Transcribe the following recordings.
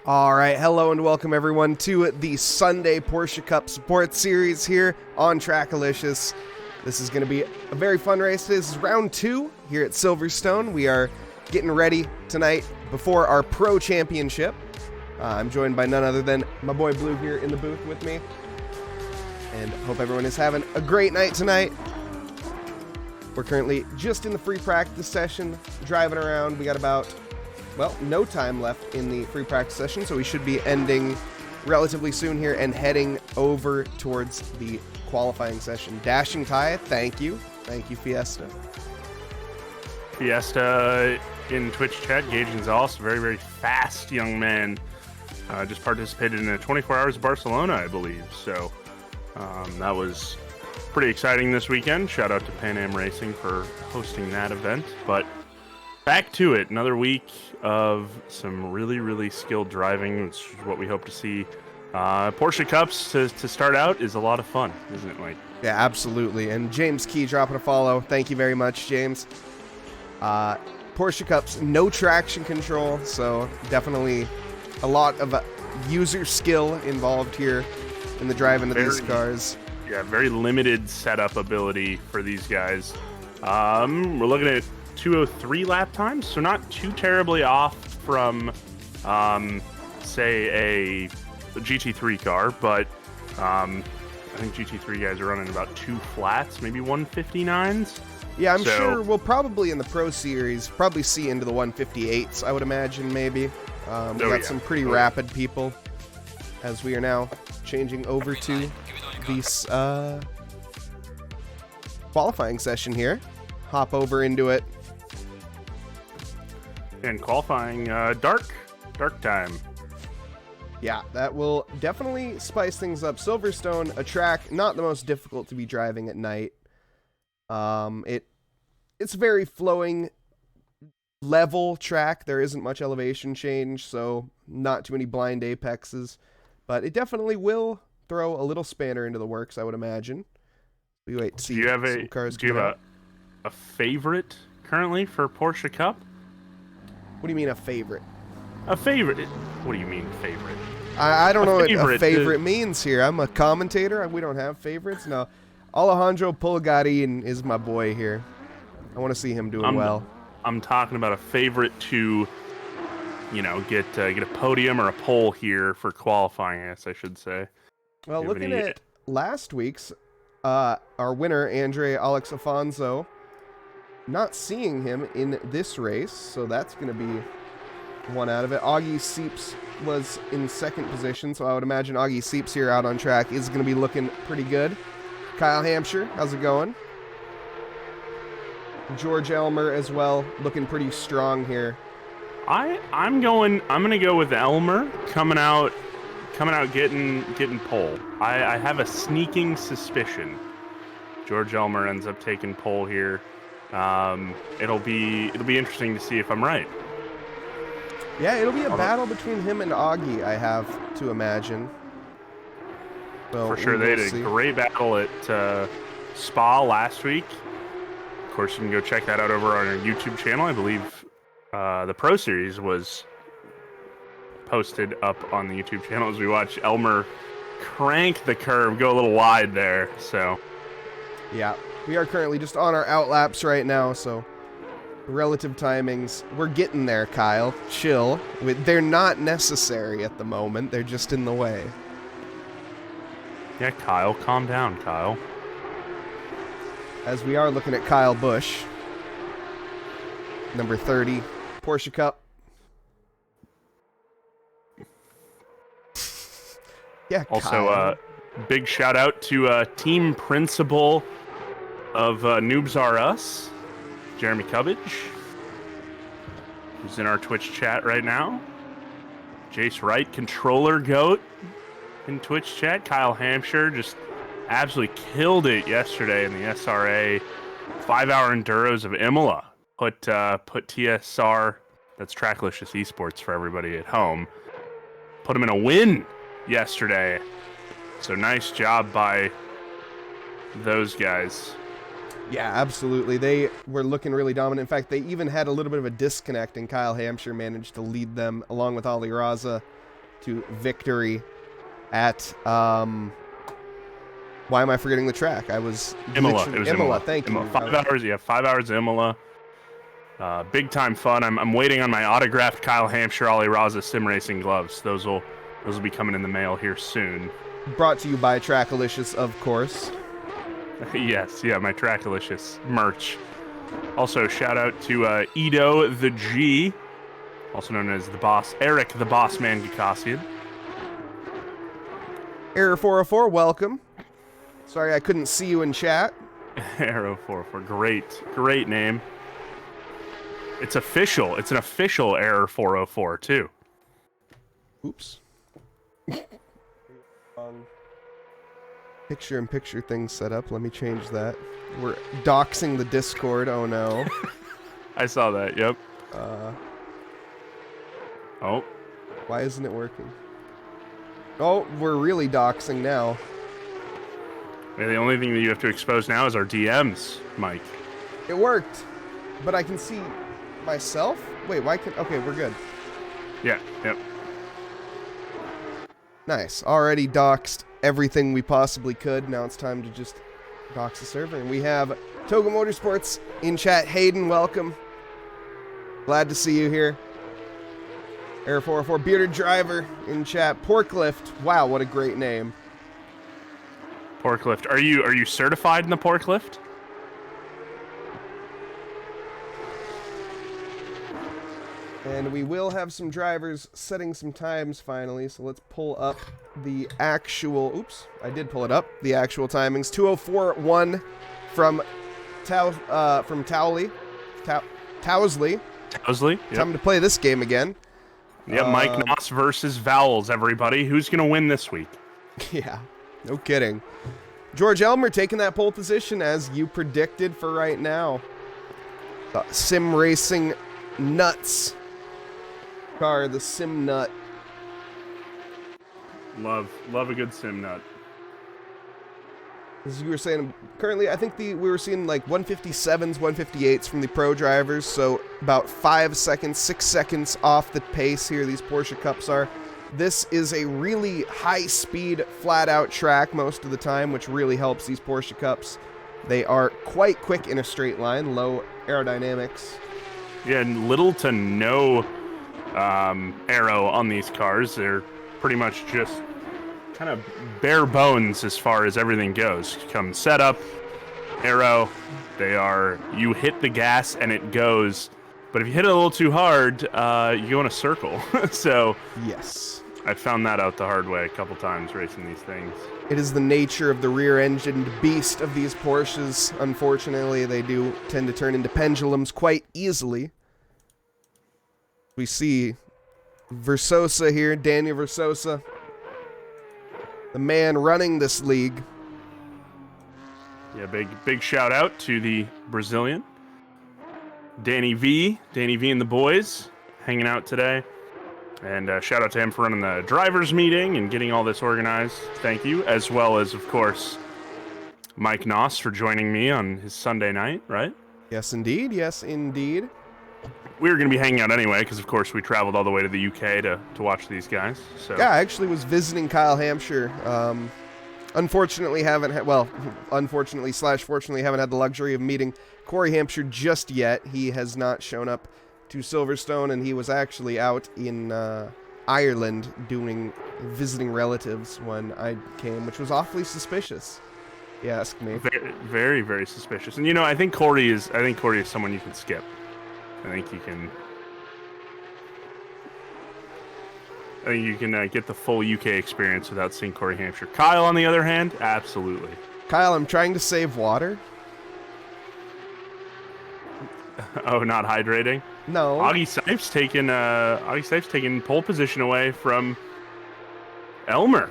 All right, hello and welcome everyone to the Sunday Porsche Cup Support Series here on Trackalicious. This is going to be a very fun race. This is round 2 here at Silverstone. We are getting ready tonight before our Pro Championship. I'm joined by none other than my boy Blue here in the booth with me. And hope everyone is having a great night tonight. We're currently just in the free practice session, driving around. We got about no time left in the free practice session, so we should be ending relatively soon here and heading over towards the qualifying session. Dashing Ty, thank you. Thank you, Fiesta. Fiesta in Twitch chat, Gage Gonzalez, very, very fast young man. Just participated in a 24 Hours Barcelona, I believe. So that was pretty exciting this weekend. Shout out to Pan Am Racing for hosting that event. But back to it, another week of some really, really skilled driving, which is what we hope to see. Porsche Cups to start out is a lot of fun, isn't it, Mike? Yeah, absolutely. And James Key dropping a follow. Thank you very much, James. Porsche Cups, no traction control, so definitely a lot of user skill involved here in the driving of these cars. Yeah, very limited setup ability for these guys. We're looking at 2:03 lap times, so not too terribly off from, say, a GT3 car, but I think GT3 guys are running about 2 flats, maybe 159s. Yeah, I'm sure we'll probably in the Pro Series probably see into the 158s, I would imagine, maybe. We got some pretty rapid people as we are now changing over to this qualifying session here. Hop over into it. And qualifying, dark time. Yeah, that will definitely spice things up. Silverstone, a track not the most difficult to be driving at night. It's very flowing, level track. There isn't much elevation change, so not too many blind apexes. But it definitely will throw a little spanner into the works, I would imagine. We wait to see. Do you have a favorite currently for Porsche Cup? What do you mean a favorite? A favorite? What do you mean favorite? I don't know what a favorite means here. I'm a commentator. We don't have favorites. No, Alejandro Pulgarin is my boy here. I want to see him doing well. I'm talking about a favorite to, get a podium or a pole here for qualifying, I guess I should say. Well, looking at last week's, our winner, Andre Alex Afonso, not seeing him in this race, so that's going to be one out of it. Augie Seeps was in second position, so I would imagine Augie Seeps here out on track is going to be looking pretty good. Kyle Hampshire, how's it going? George Elmer as well, looking pretty strong here. I'm gonna go with Elmer coming out getting pole. I have a sneaking suspicion George Elmer ends up taking pole here. It'll be interesting to see if I'm right. Yeah, it'll be a battle between him and Augie, I have to imagine. So for sure, they had a great battle at Spa last week. Of course, you can go check that out over on our YouTube channel. I believe the Pro Series was posted up on the YouTube channel as we watch Elmer crank the curve, go a little wide there. So, yeah, we are currently just on our outlaps right now, so relative timings, we're getting there, Kyle. Chill. They're not necessary at the moment. They're just in the way. Yeah, Kyle, calm down, Kyle. As we are looking at Kyle Busch, number 30, Porsche Cup. Yeah, also, big shout out to team principal of Noobs R Us, Jeremy Cubbage, who's in our Twitch chat right now. Jace Wright, controller goat in Twitch chat. Kyle Hampshire just absolutely killed it yesterday in the SRA 5-hour enduros of Imola. Put TSR, that's Tracklicious Esports for everybody at home, put him in a win yesterday. So nice job by those guys. Yeah, absolutely. They were looking really dominant. In fact, they even had a little bit of a disconnect, and Kyle Hampshire managed to lead them along with Ali Raza to victory at why am I forgetting the track? I was Imola. It was Imola. Thank you. 5 hours. Yeah, 5 hours at Imola. Big time fun. I'm waiting on my autographed Kyle Hampshire Ollie Raza sim racing gloves. Those will be coming in the mail here soon. Brought to you by Trackalicious, of course. Yes, yeah, my Trackalicious merch. Also, shout out to Edo the G, also known as the boss, Eric the Boss Man Gikassian. Error 404, welcome. Sorry I couldn't see you in chat. Arrow 404, great name. It's official. It's an official Error 404 too. Oops. Picture-in-picture thing set up. Let me change that. We're doxing the Discord. Oh no. I saw that. Yep. Oh. Why isn't it working? Oh, we're really doxing now. Yeah, the only thing that you have to expose now is our DMs, Mike. It worked, but I can see myself. Wait, why can? Okay, we're good. Yeah. Yep. Nice. Already doxed everything we possibly could. Now it's time to just dox the server. And we have Toga Motorsports in chat. Hayden, welcome. Glad to see you here. Air 404 Bearded Driver in chat. Porklift. Wow, what a great name. Porklift. Are you certified in the porklift? And we will have some drivers setting some times finally, so let's pull up the actual... Oops, I did pull it up. The actual timings. 2:04.1 from Towsley. Towsley. Yep. Time to play this game again. Yep, Mike Nause versus Vowels, everybody. Who's going to win this week? Yeah, no kidding. George Elmer taking that pole position as you predicted for right now. Sim Racing Nuts car, the Sim Nut. Love a good Sim Nut. As you were saying, currently I think we were seeing like 157s, 158s from the pro drivers, so about 5 seconds, 6 seconds off the pace here these Porsche Cups are. This is a really high-speed, flat-out track most of the time, which really helps these Porsche Cups. They are quite quick in a straight line, low aerodynamics. Yeah, and little to no aero on these cars. They're pretty much just kind of bare bones as far as everything goes. Come setup, aero, you hit the gas and it goes. But if you hit it a little too hard, you go in a circle. So yes, I found that out the hard way a couple times racing these things. It is the nature of the rear-engined beast of these Porsches. Unfortunately, they do tend to turn into pendulums quite easily. We see Versosa here, Daniel Versosa, the man running this league. Yeah, big shout out to the Brazilian. Danny V and the boys hanging out today. And shout out to him for running the drivers meeting and getting all this organized. Thank you. As well as, of course, Mike Nause for joining me on his Sunday night, right? Yes, indeed. Yes, indeed. We were going to be hanging out anyway because, of court, we traveled all the way to the UK to watch these guys. So yeah, I actually was visiting Kyle Hampshire. Unfortunately, fortunately haven't had the luxury of meeting Corey Hampshire just yet. He has not shown up to Silverstone, and he was actually out in Ireland visiting relatives when I came, which was awfully suspicious. You ask me. Very, very, very suspicious. And I think Corey is someone you can skip. I think you can get the full UK experience without seeing Corey Hampshire. Kyle, on the other hand, absolutely. Kyle, I'm trying to save water. Oh, not hydrating? No. Augie Sipes taking pole position away from Elmer.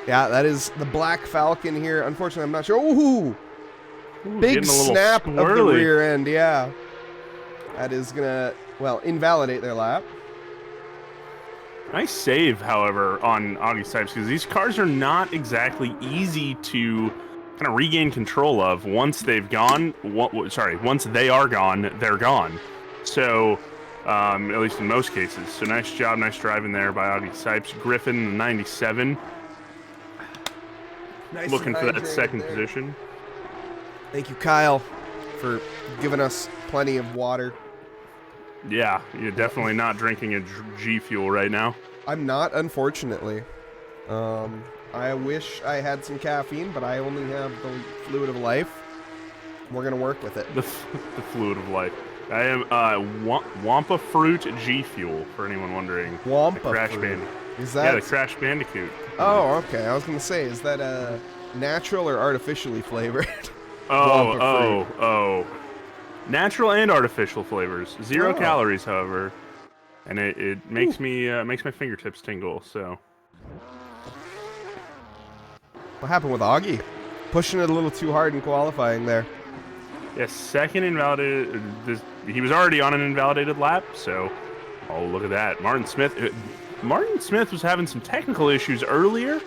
Yeah, that is the Black Falcon here. Unfortunately, I'm not sure. Ooh, big snap of the rear end, yeah. That is going to, invalidate their lap. Nice save, however, on Augie Sipes, because these cars are not exactly easy to kind of regain control of. Once they are gone, they're gone. So at least in most cases. So nice job, nice driving there by Augie Sipes. Griffin, 97. Nice Looking for that hydrated second there. position. Thank you, Kyle, for giving us plenty of water. Yeah, you're definitely not drinking a G Fuel right now. I'm not, unfortunately. I wish I had some caffeine, but I only have the fluid of life. We're going to work with it. The fluid of life. I am Wampa Fruit G Fuel, for anyone wondering. Wampa Crash Fruit. Bandicoot. Is that... Yeah, the Crash Bandicoot. Oh, okay. I was going to say, is that natural or artificially flavored? Oh. Natural and artificial flavors. Zero calories, however. And it makes makes my fingertips tingle, so. What happened with Augie? Pushing it a little too hard in qualifying there. Yes, second invalidated. He was already on an invalidated lap, so. Oh, look at that. Martin Smith was having some technical issues earlier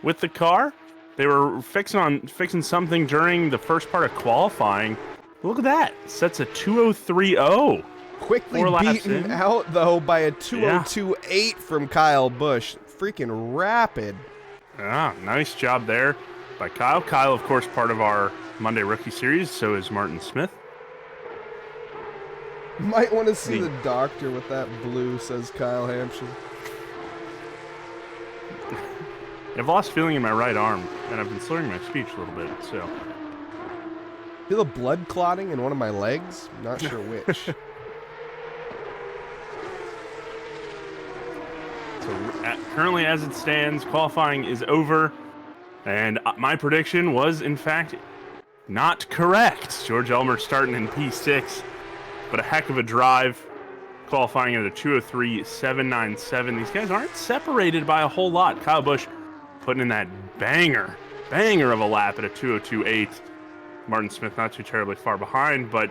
with the car. They were fixing something during the first part of qualifying. Look at that. Sets a 2:03.0. Quickly beaten out, though, by a 2:02.8 from Kyle Busch. Freaking rapid. Ah, nice job there by Kyle. Kyle, of course, part of our Monday Rookie Series. So is Martin Smith. Might want to see the doctor with that blue, says Kyle Hampshire. I've lost feeling in my right arm, and I've been slurring my speech a little bit, so. Feel a blood clotting in one of my legs? Not sure which. So currently, as it stands, qualifying is over, and my prediction was, in fact, not correct. George Elmer starting in P6, but a heck of a drive, qualifying at a 2:03.797. These guys aren't separated by a whole lot. Kyle Busch putting in that banger of a lap at a 2:02.8. Martin Smith not too terribly far behind, but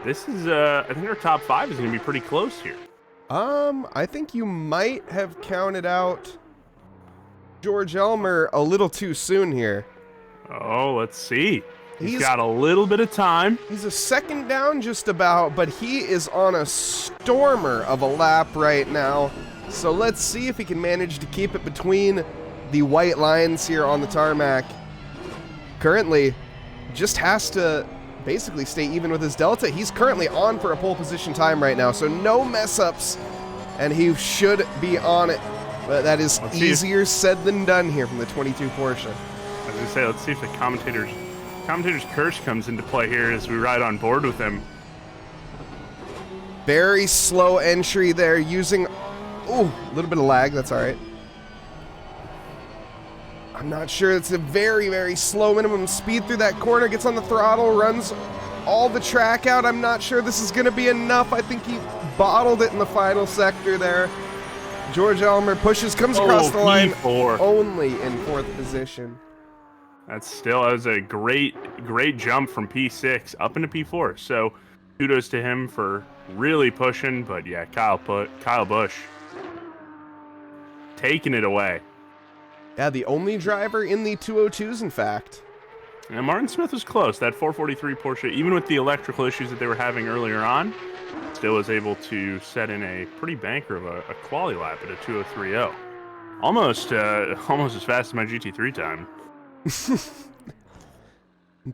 this is, I think our top 5 is going to be pretty close here. I think you might have counted out George Elmer a little too soon here. Oh, let's see. He's got a little bit of time. He's a second down just about, but he is on a stormer of a lap right now. So let's see if he can manage to keep it between the white lines here on the tarmac. Currently, just has to basically stay even with his delta. He's currently on for a pole position time right now, so no mess-ups, and he should be on it. But that is easier said than done here from the 22 Porsche. I was going to say, let's see if the commentator's curse comes into play here as we ride on board with him. Very slow entry there, using... Ooh, a little bit of lag, that's all right. I'm not sure. It's a very, very slow minimum speed through that corner. Gets on the throttle, runs all the track out. I'm not sure this is going to be enough. I think he bottled it in the final sector there. George Elmer pushes, comes across the line, P4. Only in 4th position. That was a great jump from P6 up into P4. So kudos to him for really pushing. But yeah, Kyle Busch taking it away. Yeah, the only driver in the 202s, in fact. And Martin Smith was close. That 443 Porsche, even with the electrical issues that they were having earlier on, still was able to set in a pretty banker of a quali lap at a 2:03.0. Almost as fast as my GT3 time.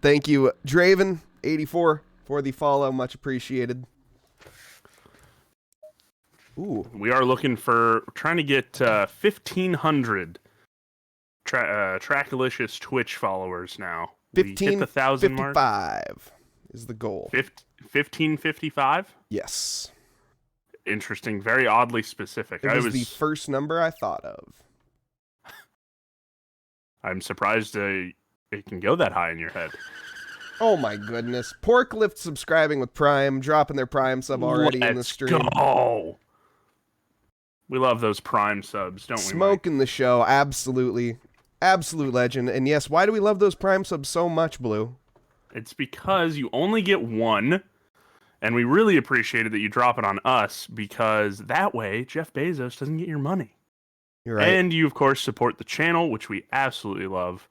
Thank you, Draven84, for the follow. Much appreciated. Ooh. We are trying to get 1,500 Trackalicious Twitch followers now. We hit the 1,000 mark. 1555 is the goal. 1555? Yes. Interesting. Very oddly specific. It was the first number I thought of. I'm surprised it can go that high in your head. Oh my goodness. Porklift subscribing with Prime, dropping their Prime sub already in the stream. Let's go! We love those Prime subs, don't we, Mike? Smoking the show, absolutely. Absolute legend. And yes, why do we love those Prime subs so much, Blue? It's because you only get one, and we really appreciated that you drop it on us, because that way Jeff Bezos doesn't get your money. You're right. And you, of course, support the channel, which we absolutely love.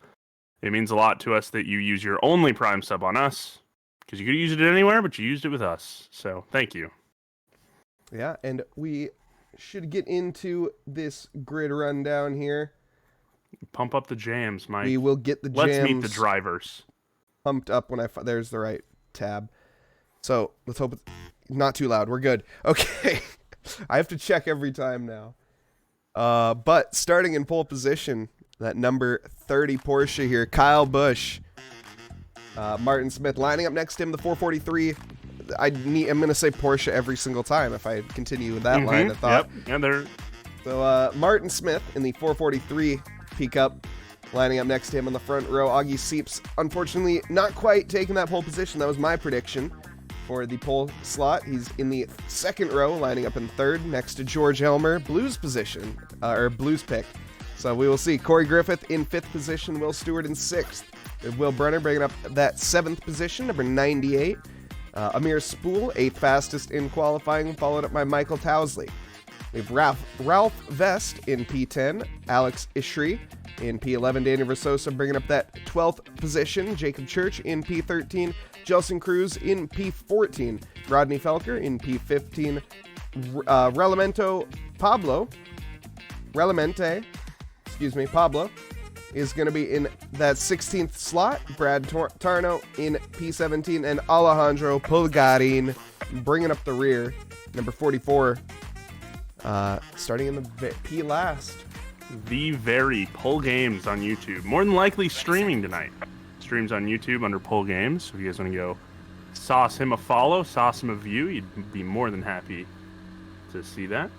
It means a lot to us that you use your only Prime sub on us, because you could use it anywhere, but you used it with us. So, thank you. Yeah, and we should get into this grid rundown here. Pump up the jams, Mike. We will get the jams. Let's meet the drivers. Pumped up when there's the right tab. So let's hope it's not too loud. We're good. Okay. I have to check every time now. But starting in pole position, that number 30 Porsche here, Kyle Busch. Martin Smith lining up next to him, the 443. I'm going to say Porsche every single time if I continue with that line of thought. Yep. And they're... So Martin Smith in the 443 pickup, lining up next to him on the front row. Augie Seeps, unfortunately, not quite taking that pole position. That was my prediction for the pole slot. He's in the second row, lining up in third, next to George Elmer, Blues position, or Blues pick. So we will see. Corey Griffith in fifth position, Will Stewart in sixth. Will Brenner bringing up that seventh position, number 98. Amir Spool, eighth fastest in qualifying, followed up by Michael Towsley. We have Ralph Vest in P10, Alex Ishri in P11, Daniel Versosa bringing up that 12th position, Jacob Church in P13, Jelson Cruz in P14, Rodney Felker in P15, Pablo is going to be in that 16th slot, Brad Tarno in P17, and Alejandro Pulgarin bringing up the rear, number 44. Starting in the P last. The very Pull Games on YouTube. More than likely streaming tonight. Streams on YouTube under Pull Games. So if you guys want to go sauce him a follow, sauce him a view, you'd be more than happy to see that.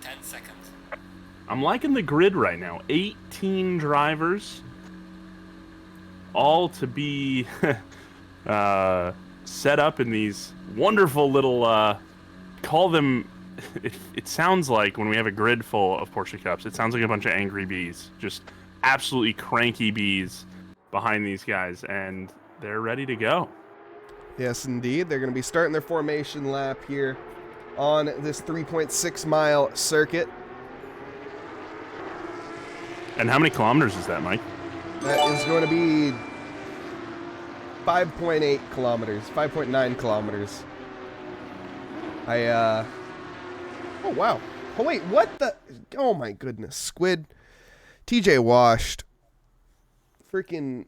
10 seconds. I'm liking the grid right now. 18 drivers. All to be set up in these wonderful little, call them... It sounds like when we have a grid full of Porsche Cups, it sounds like a bunch of angry bees. Just absolutely cranky bees behind these guys, and they're ready to go. Yes, indeed. They're going to be starting their formation lap here on this 3.6-mile circuit. And how many kilometers is that, Mike? That is going to be 5.8 kilometers, 5.9 kilometers. Oh, wow. Oh, wait, what the? Oh, my goodness. Squid. TJ washed. Freaking.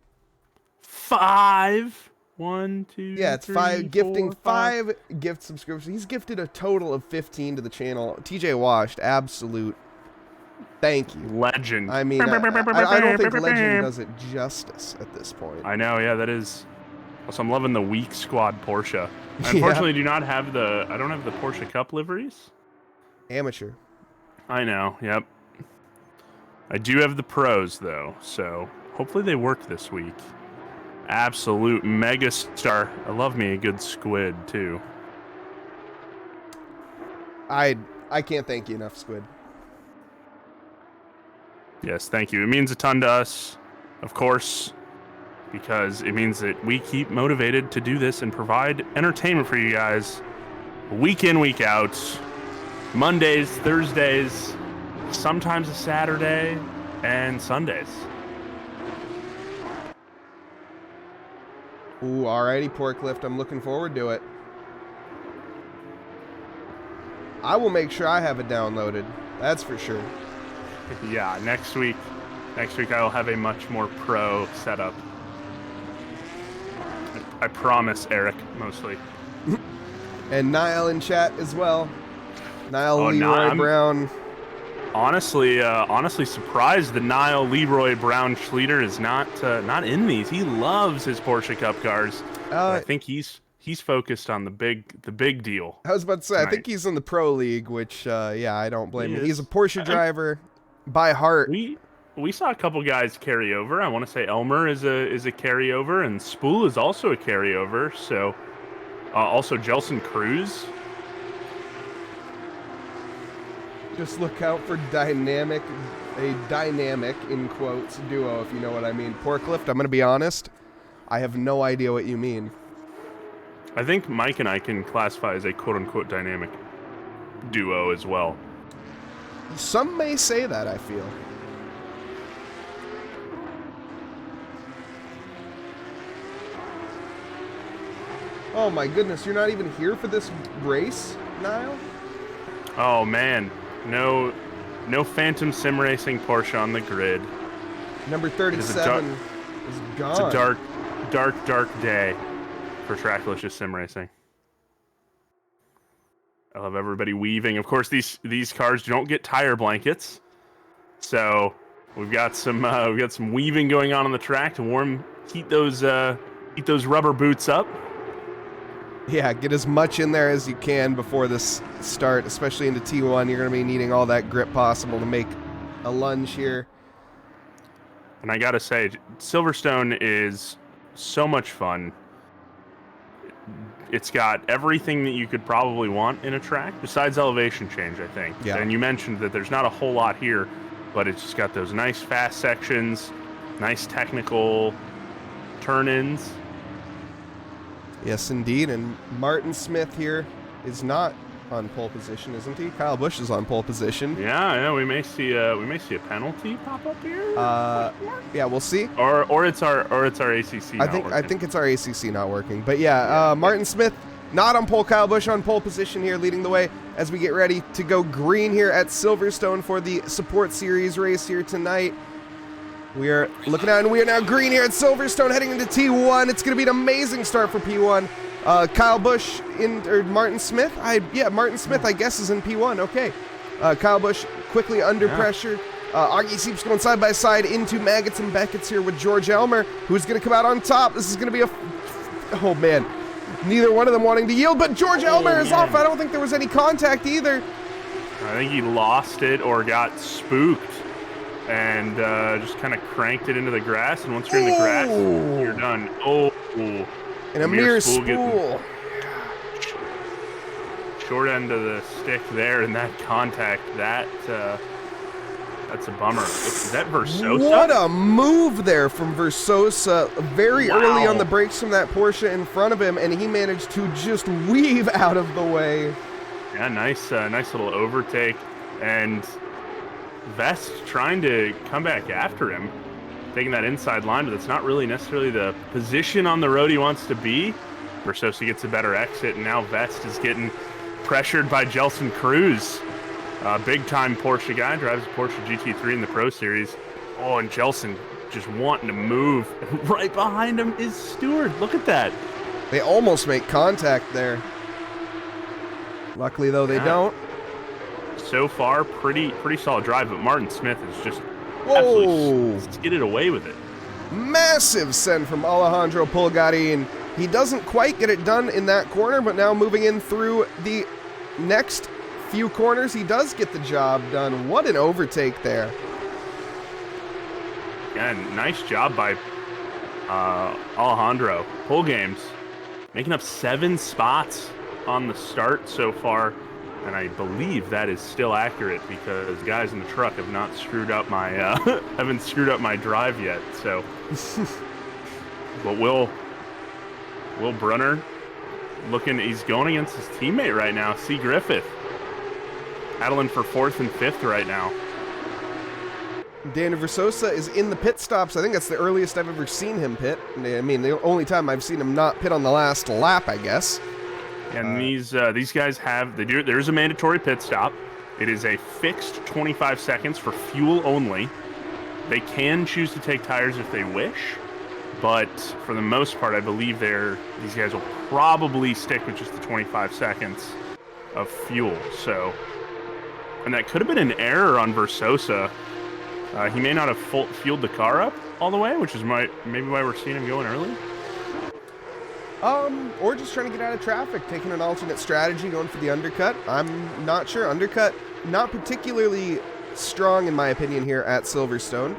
5. 1, 2, yeah, it's 3, 5. Gifting 4, 5 gift subscriptions. He's gifted a total of 15 to the channel. TJ washed. Absolute. Thank you. Legend. I mean, I don't think Legend does it justice at this point. I know, yeah, that is. Also, I'm loving the Week Squad Porsche. I unfortunately do not have I don't have the Porsche Cup liveries. Amateur. I know, yep. I do have the pros, though, so hopefully they work this week. Absolute megastar. I love me a good squid, too. I can't thank you enough, Squid. Yes, thank you. It means a ton to us, of course, because it means that we keep motivated to do this and provide entertainment for you guys week in, week out. Mondays, Thursdays, sometimes a Saturday, and Sundays. Ooh, alrighty, Pork Lift. I'm looking forward to it. I will make sure I have it downloaded. That's for sure. Yeah, next week I will have a much more pro setup. I promise, Eric, mostly. And Niall in chat as well. Niall Leroy I'm Brown. Honestly surprised that Niall Leroy Brown Schleter is not in these. He loves his Porsche Cup cars. I think he's focused on the big deal. I was about to say, tonight. I think he's in the Pro League, which yeah, I don't blame him. He's a Porsche driver by heart. We saw a couple guys carry over. I want to say Elmer is a carryover, and Spool is also a carryover. So also Jelson Cruz. Just look out for a dynamic in quotes duo, if you know what I mean. Porklift, I'm going to be honest, I have no idea what you mean. I think Mike and I can classify as a quote-unquote dynamic duo as well. Some may say that, I feel. Oh my goodness, you're not even here for this race, Niall? Oh man, no Phantom Sim Racing Porsche on the grid. Number 37 is gone. It's a dark day for Tracklicious Sim Racing. I love everybody weaving. Of course, these cars don't get tire blankets, so we've got some weaving going on the track to heat those rubber boots up. Yeah, get as much in there as you can before this start, especially into T1. You're going to be needing all that grip possible to make a lunge here. And I gotta say, Silverstone is so much fun. It's got everything that you could probably want in a track, besides elevation change, I think. Yeah. And you mentioned that there's not a whole lot here, but it's just got those nice fast sections, nice technical turn-ins. Yes, indeed. And Martin Smith here is not on pole position, isn't he? Kyle Busch is on pole position. Yeah, we may see a penalty pop up here. Yeah, we'll see. Or it's our ACC. I think it's our ACC not working. But yeah, Martin Smith not on pole. Kyle Busch on pole position here, leading the way as we get ready to go green here at Silverstone for the Support Series race here tonight. We are looking out, and we are now green here at Silverstone, heading into T1. It's going to be an amazing start for P1. Kyle Busch or Martin Smith. Martin Smith, I guess, is in P1. Okay. Kyle Busch quickly under pressure. Augie Seeps going side by side into Maggots and Beckett's here with George Elmer, who's going to come out on top. This is going to be oh man, neither one of them wanting to yield, but George Elmer is off. I don't think there was any contact either. I think he lost it or got spooked and just kind of cranked it into the grass. And once you're in the grass, you're done. And a mere spool. Short end of the stick there, and that contact, that's a bummer. Is that Versosa? What a move there from Versosa. Very early on the brakes from that Porsche in front of him, and he managed to just weave out of the way. Yeah, nice little overtake. And Vest trying to come back after him, taking that inside line, but it's not really necessarily the position on the road he wants to be. Versosa gets a better exit, and now Vest is getting pressured by Jelson Cruz. Big-time Porsche guy, drives a Porsche GT3 in the Pro Series. Oh, and Jelson just wanting to move. Right behind him is Stewart. Look at that. They almost make contact there. Luckily, though, they don't. So far, pretty solid drive, but Martin Smith is just absolutely skidded away with it. Massive send from Alejandro Pulgari, and he doesn't quite get it done in that corner, but now moving in through the next few corners, he does get the job done. What an overtake there. Yeah, nice job by Alejandro. Pull games, making up 7 spots on the start so far. And I believe that is still accurate because guys in the truck have not screwed up my haven't screwed up my drive yet. So, but Will Brunner he's going against his teammate right now, C. Griffith, battling for 4th and 5th right now. Daniel Versosa is in the pit stops. I think that's the earliest I've ever seen him pit. I mean, the only time I've seen him not pit on the last lap, I guess. And these guys there's a mandatory pit stop. It is a fixed 25 seconds for fuel only. They can choose to take tires if they wish, but for the most part, I believe these guys will probably stick with just the 25 seconds of fuel. So, and that could have been an error on Versosa. He may not have fueled the car up all the way, which is maybe why we're seeing him going early. Or just trying to get out of traffic, taking an alternate strategy, going for the undercut. I'm not sure. Undercut, not particularly strong in my opinion here at Silverstone.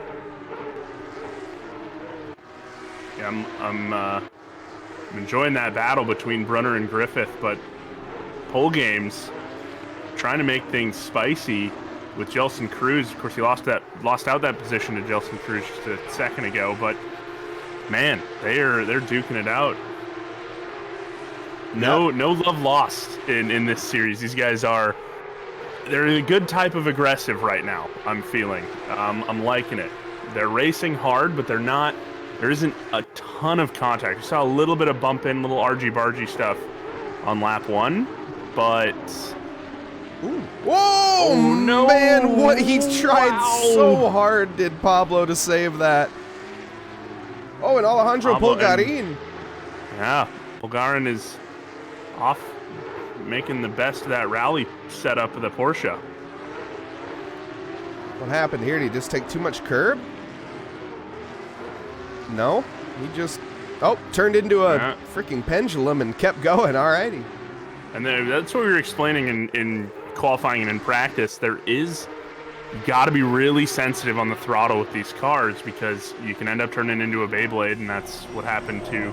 Yeah, I'm enjoying that battle between Brunner and Griffith, but pole games trying to make things spicy with Jelson Cruz. Of course, he lost out that position to Jelson Cruz just a second ago, but man, they're duking it out. No love lost in this series. These guys they're a good type of aggressive right now, I'm feeling. I'm liking it. They're racing hard, but there isn't a ton of contact. We saw a little bit of bump in, little argy-bargy stuff on lap 1, but Ooh. Whoa, Oh, no. man, what he's tried Wow. so hard, did Pablo, to save that. Oh, and Alejandro Pablo Pulgarin. Yeah, Bulgarin is off making the best of that rally setup of the Porsche. What happened here? Did he just take too much curb? No, he just, turned into a freaking pendulum and kept going. Alrighty. And that's what we were explaining in qualifying and in practice. You got to be really sensitive on the throttle with these cars because you can end up turning into a Beyblade, and that's what happened to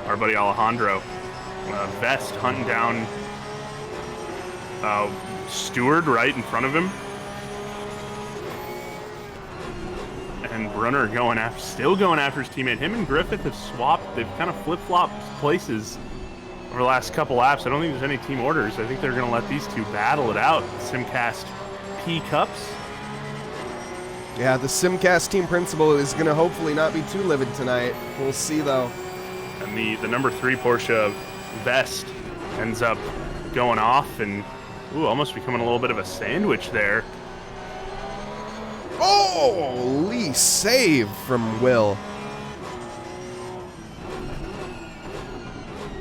our buddy Alejandro. Vest hunting down Stewart right in front of him. And Brunner still going after his teammate. Him and Griffith have swapped. They've kind of flip-flopped places over the last couple laps. I don't think there's any team orders. I think they're going to let these two battle it out. Simcast P Cups. Yeah, the Simcast team principal is going to hopefully not be too livid tonight. We'll see, though. And the number 3 Porsche Vest ends up going off and almost becoming a little bit of a sandwich there. Holy save from Will.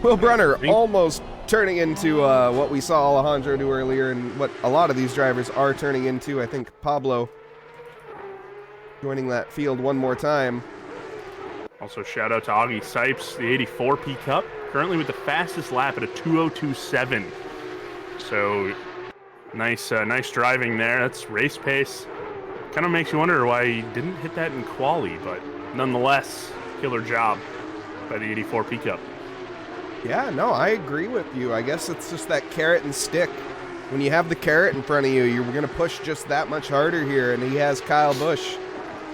Will Brunner almost turning into what we saw Alejandro do earlier and what a lot of these drivers are turning into. I think Pablo joining that field one more time. Also, shout out to Augie Sipes, the 84 P Cup, currently with the fastest lap at a 2:02.7. So, nice driving there. That's race pace. Kind of makes you wonder why he didn't hit that in quali, but nonetheless, killer job by the 84 P Cup. Yeah, no, I agree with you. I guess it's just that carrot and stick. When you have the carrot in front of you, you're going to push just that much harder here, and he has Kyle Busch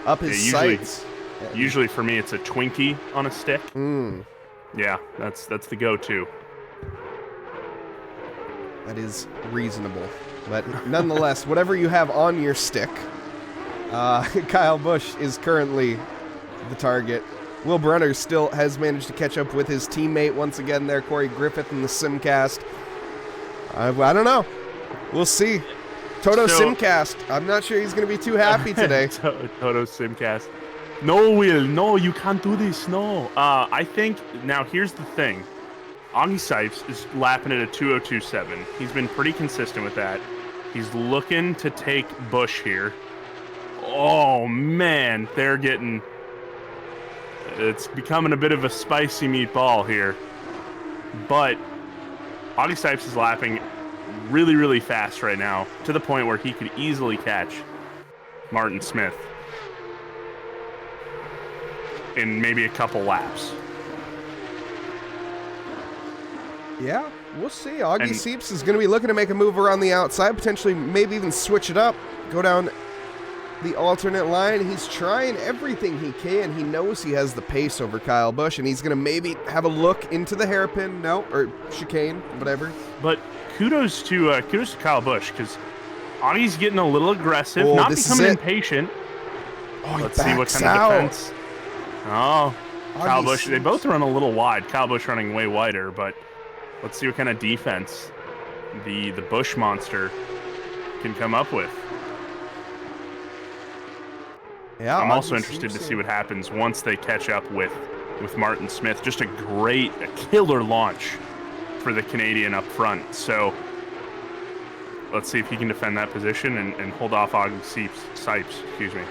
up his sights. Usually for me, it's a Twinkie on a stick. Yeah, that's the go-to. That is reasonable. But nonetheless, whatever you have on your stick, Kyle Busch is currently the target. Will Brunner still has managed to catch up with his teammate once again there, Corey Griffith in the Simcast. I don't know. We'll see. Toto Simcast. I'm not sure he's going to be too happy today. Toto Simcast. No, Will. No, you can't do this. No. I think, now here's the thing. Augie Sipes is lapping at a 2:02.7. He's been pretty consistent with that. He's looking to take Busch here. Oh, man. It's becoming a bit of a spicy meatball here. But Augie Sipes is lapping really, really fast right now, to the point where he could easily catch Martin Smith in maybe a couple laps. Yeah, we'll see. Augie Sipes is going to be looking to make a move around the outside, potentially maybe even switch it up, go down the alternate line. He's trying everything he can. He knows he has the pace over Kyle Busch, and he's going to maybe have a look into the hairpin, or chicane, whatever. But kudos to Kyle Busch, because Augie's getting a little aggressive, not becoming impatient. Oh, let's see what kind of defense. Oh, Kyle Busch. They both run a little wide. Kyle Busch running way wider, but let's see what kind of defense the Busch monster can come up with. Yeah, I'm also interested to see what happens once they catch up with Martin Smith. Just a killer launch for the Canadian up front. So let's see if he can defend that position and hold off Augie Sipes. Excuse me.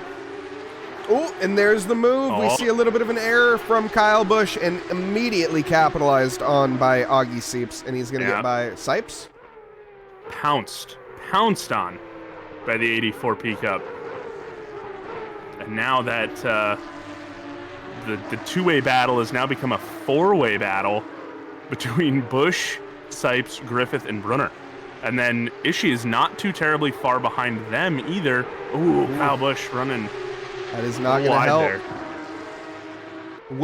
Oh, and there's the move. We see a little bit of an error from Kyle Busch and immediately capitalized on by Augie Sipes, and he's going to get by Sipes. Pounced on by the 84 P Cup. And now that the two-way battle has now become a four-way battle between Busch, Sipes, Griffith, and Brunner. And then Ishii is not too terribly far behind them either. Ooh, Kyle Busch running. That is not going to help. There.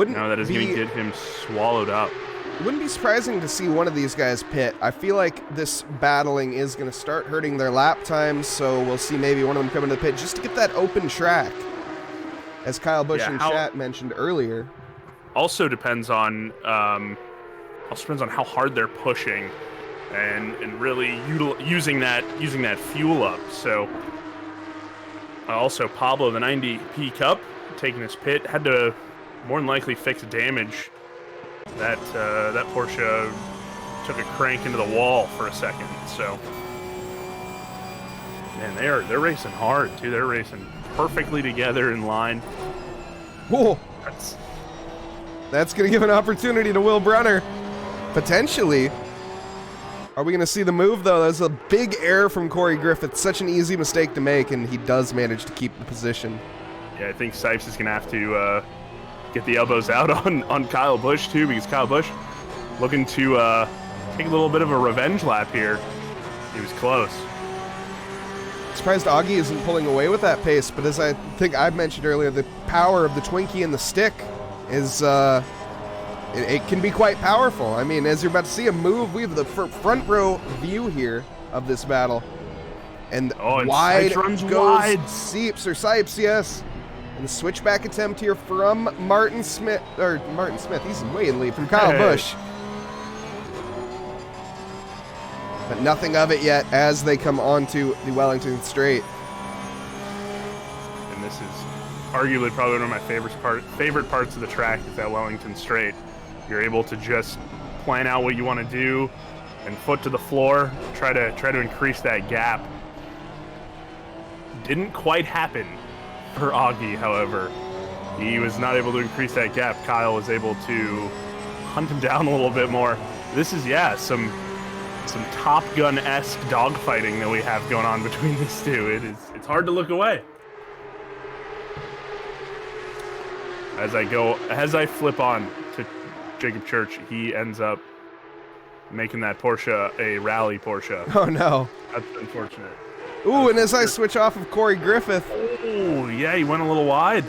No, that is going to get him swallowed up. It wouldn't be surprising to see one of these guys pit. I feel like this battling is going to start hurting their lap times, so we'll see maybe one of them come into the pit just to get that open track, as Kyle Busch in chat mentioned earlier. Also depends on how hard they're pushing and really using that fuel up. So also Pablo, the 90P Cup, taking his pit, had to more than likely fix damage. That Porsche took a crank into the wall for a second. So, man, they're racing hard too. They're racing perfectly together in line. Whoa. That's going to give an opportunity to Will Brunner. Potentially. Are we going to see the move, though? That's a big error from Corey Griffith. Such an easy mistake to make, and he does manage to keep the position. Yeah, I think Sipes is going to have to get the elbows out on Kyle Busch, too, because Kyle Busch looking to take a little bit of a revenge lap here. He was close. Surprised Augie isn't pulling away with that pace, but as I think I mentioned earlier, the power of the Twinkie and the stick is... It can be quite powerful. I mean, as you're about to see a move, we have the front row view here of this battle. And wide runs goes wide. Sipes, yes. And the switchback attempt here from Martin Smith, he's way in lead, from Kyle Busch. But nothing of it yet as they come onto the Wellington Straight. And this is arguably probably one of my favorite parts of the track is that Wellington Straight. You're able to just plan out what you want to do and foot to the floor, try to increase that gap. Didn't quite happen for Augie, however. He was not able to increase that gap. Kyle was able to hunt him down a little bit more. This is, some Top Gun-esque dogfighting that we have going on between these two. It's hard to look away. As I flip on to Jacob Church, he ends up making that Porsche a rally Porsche. Oh no. That's unfortunate. Ooh, and as I switch off of Corey Griffith. Oh, yeah, he went a little wide.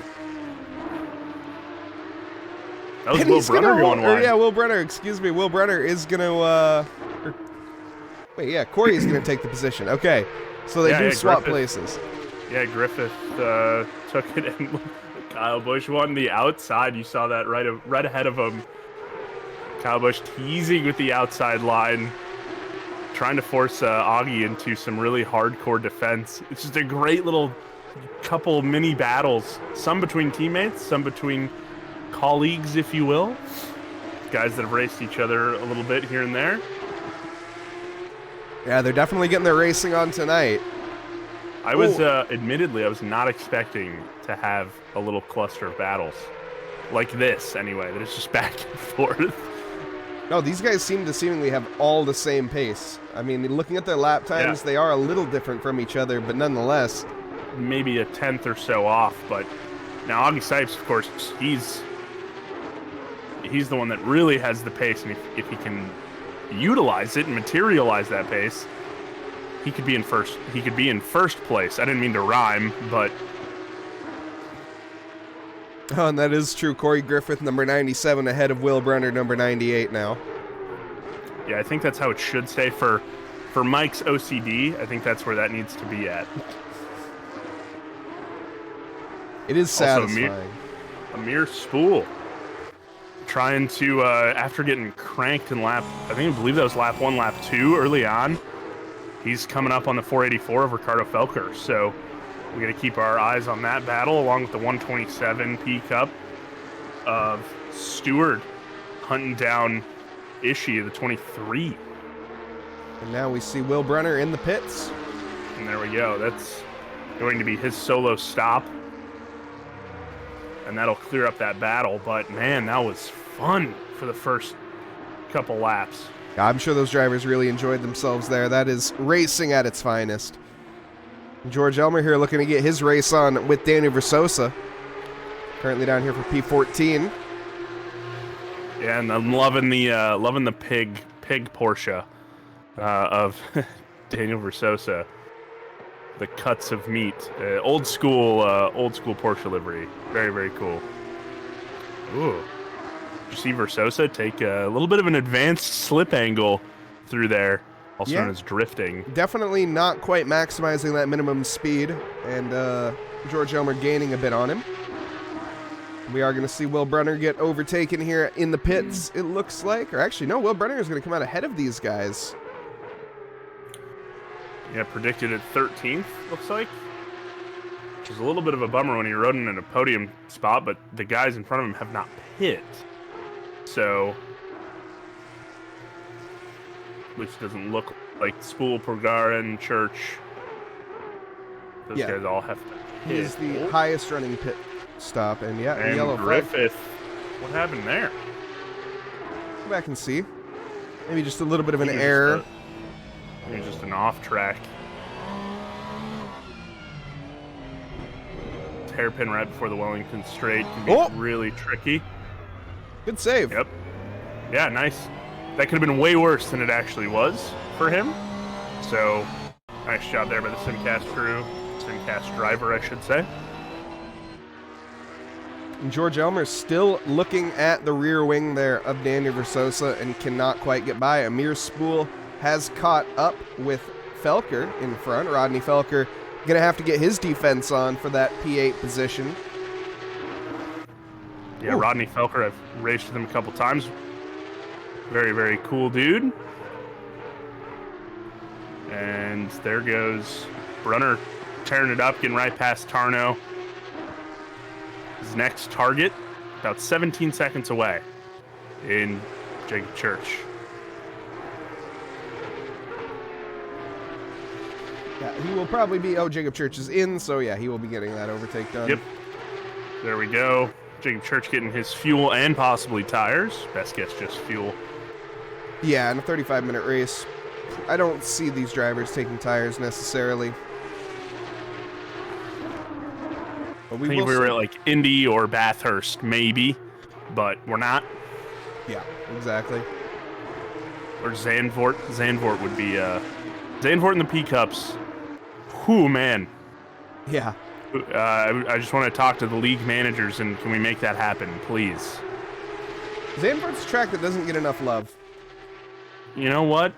That was And Will Brunner going wide. Yeah, Will Brunner, excuse me. Will Brunner is going to... Corey is going to take the position. Okay, so they do swap places. Yeah, Griffith took it, and Kyle Busch won the outside. You saw that right ahead of him. Kyle Busch teasing with the outside line, trying to force Augie into some really hardcore defense. It's just a great little couple mini battles, some between teammates, some between colleagues, if you will. Guys that have raced each other a little bit here and there. Yeah, they're definitely getting their racing on tonight. I was, admittedly, I was not expecting to have a little cluster of battles. Like this, anyway, that it's just back and forth. No, these guys seem to seemingly have all the same pace. I mean, looking at their lap times, they are a little different from each other, but nonetheless. Maybe a tenth or so off, but now Augie Sipes, of course, he's the one that really has the pace, and if he can utilize it and materialize that pace, he could be in first. He could be in first place. I didn't mean to rhyme, but oh, and that is true. Corey Griffith, number 97, ahead of Will Brunner, number 98 now. Yeah, I think that's how it should stay for Mike's OCD. I think that's where that needs to be at. It is satisfying. Also, Amir Spool trying to, after getting cranked in I believe that was lap 1, lap 2 early on. He's coming up on the 484 of Ricardo Felker, so we got to keep our eyes on that battle, along with the 127 P Cup of Stewart hunting down Ishii, the 23. And now we see Will Brunner in the pits. And there we go. That's going to be his solo stop. And that'll clear up that battle. But, man, that was fun for the first couple laps. I'm sure those drivers really enjoyed themselves there. That is racing at its finest. George Elmer here looking to get his race on with Daniel Versosa. Currently down here for P14. Yeah, and I'm loving the pig Porsche of Daniel Versosa. The cuts of meat, old school Porsche livery. Very, very cool. Ooh, did you see Versosa take a little bit of an advanced slip angle through there, also known as drifting? Definitely not quite maximizing that minimum speed, and George Elmer gaining a bit on him. We are going to see Will Brunner get overtaken here in the pits, it looks like. Or actually, no, Will Brunner is going to come out ahead of these guys. Yeah, predicted at 13th, looks like. Which is a little bit of a bummer when he rode in a podium spot, but the guys in front of him have not pit. So, which doesn't look like Spool, Pulgarin, Church. Those guys all have to pit. He's the highest running pit stop, and And yellow Griffith, what happened there? Go back and see. Maybe just a little bit of an error. Maybe just an off track. Hairpin right before the Wellington straight can be really tricky. Good save. Yep. Yeah, nice. That could have been way worse than it actually was for him. So, nice job there by the Simcast crew. Simcast driver, I should say. And George Elmer's still looking at the rear wing there of Daniel Versosa and cannot quite get by. Amir Spool has caught up with Felker in front. Rodney Felker going to have to get his defense on for that P8 position. Yeah, ooh. Rodney Felker, I've raced with him a couple times. Very, very cool dude. And there goes Brunner tearing it up, getting right past Tarno. His next target, about 17 seconds away in Jacob Church. Yeah, he will probably be... Oh, Jacob Church is in, so yeah, he will be getting that overtake done. Yep. There we go. Jacob Church getting his fuel and possibly tires. Best guess, just fuel. Yeah, in a 35-minute race, I don't see these drivers taking tires necessarily. But I think if we were at like Indy or Bathurst, maybe, but we're not. Yeah, exactly. Or Zandvoort. Zandvoort would be Zandvoort in the P-Cups. Whew, man. Yeah. I just want to talk to the league managers, and can we make that happen, please? Zandvoort's a track that doesn't get enough love. You know what?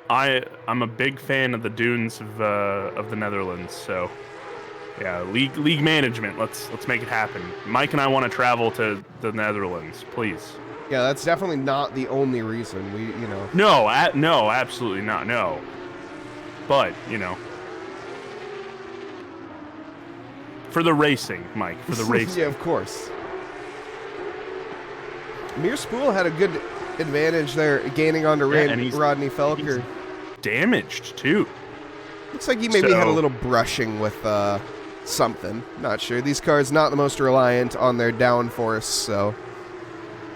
I'm a big fan of the dunes of the Netherlands, so yeah, league management. Let's make it happen. Mike and I want to travel to the Netherlands, please. Yeah, that's definitely not the only reason No, no, absolutely not. No, but for the racing, Mike. For the racing. Yeah, of course. Amir Spool had a good advantage there, gaining onto Rodney Felker. He's damaged too. Looks like he maybe had a little brushing with something. Not sure. These cars not the most reliant on their downforce, so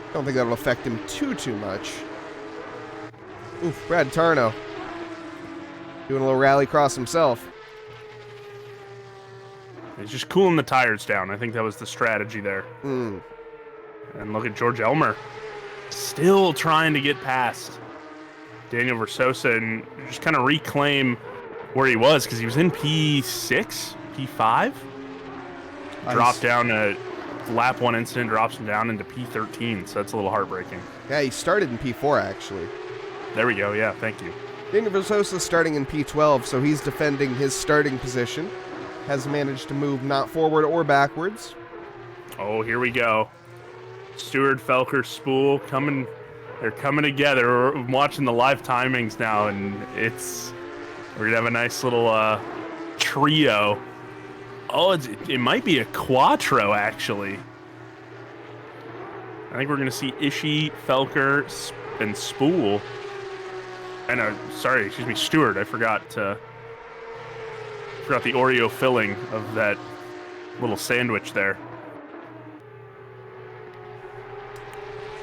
I don't think that'll affect him too much. Oof, Brad Tarno doing a little rallycross himself. He's just cooling the tires down. I think that was the strategy there. And look at George Elmer, still trying to get past Daniel Versosa and just kind of reclaim where he was, because he was in P6, P5. Dropped down a lap 1 incident, drops him down into P13, so that's a little heartbreaking. Yeah, he started in P4, actually. There we go, yeah, thank you. Daniel Versosa starting in P12, so he's defending his starting position. Has managed to move not forward or backwards. Oh, here we go. Stewart, Felker, Spool they're coming together. We're watching the live timings now, and we're gonna have a nice little trio. Oh, it might be a quattro, actually. I think we're gonna see Ishii, Felker, and Spool. And Stewart. I forgot the Oreo filling of that little sandwich there.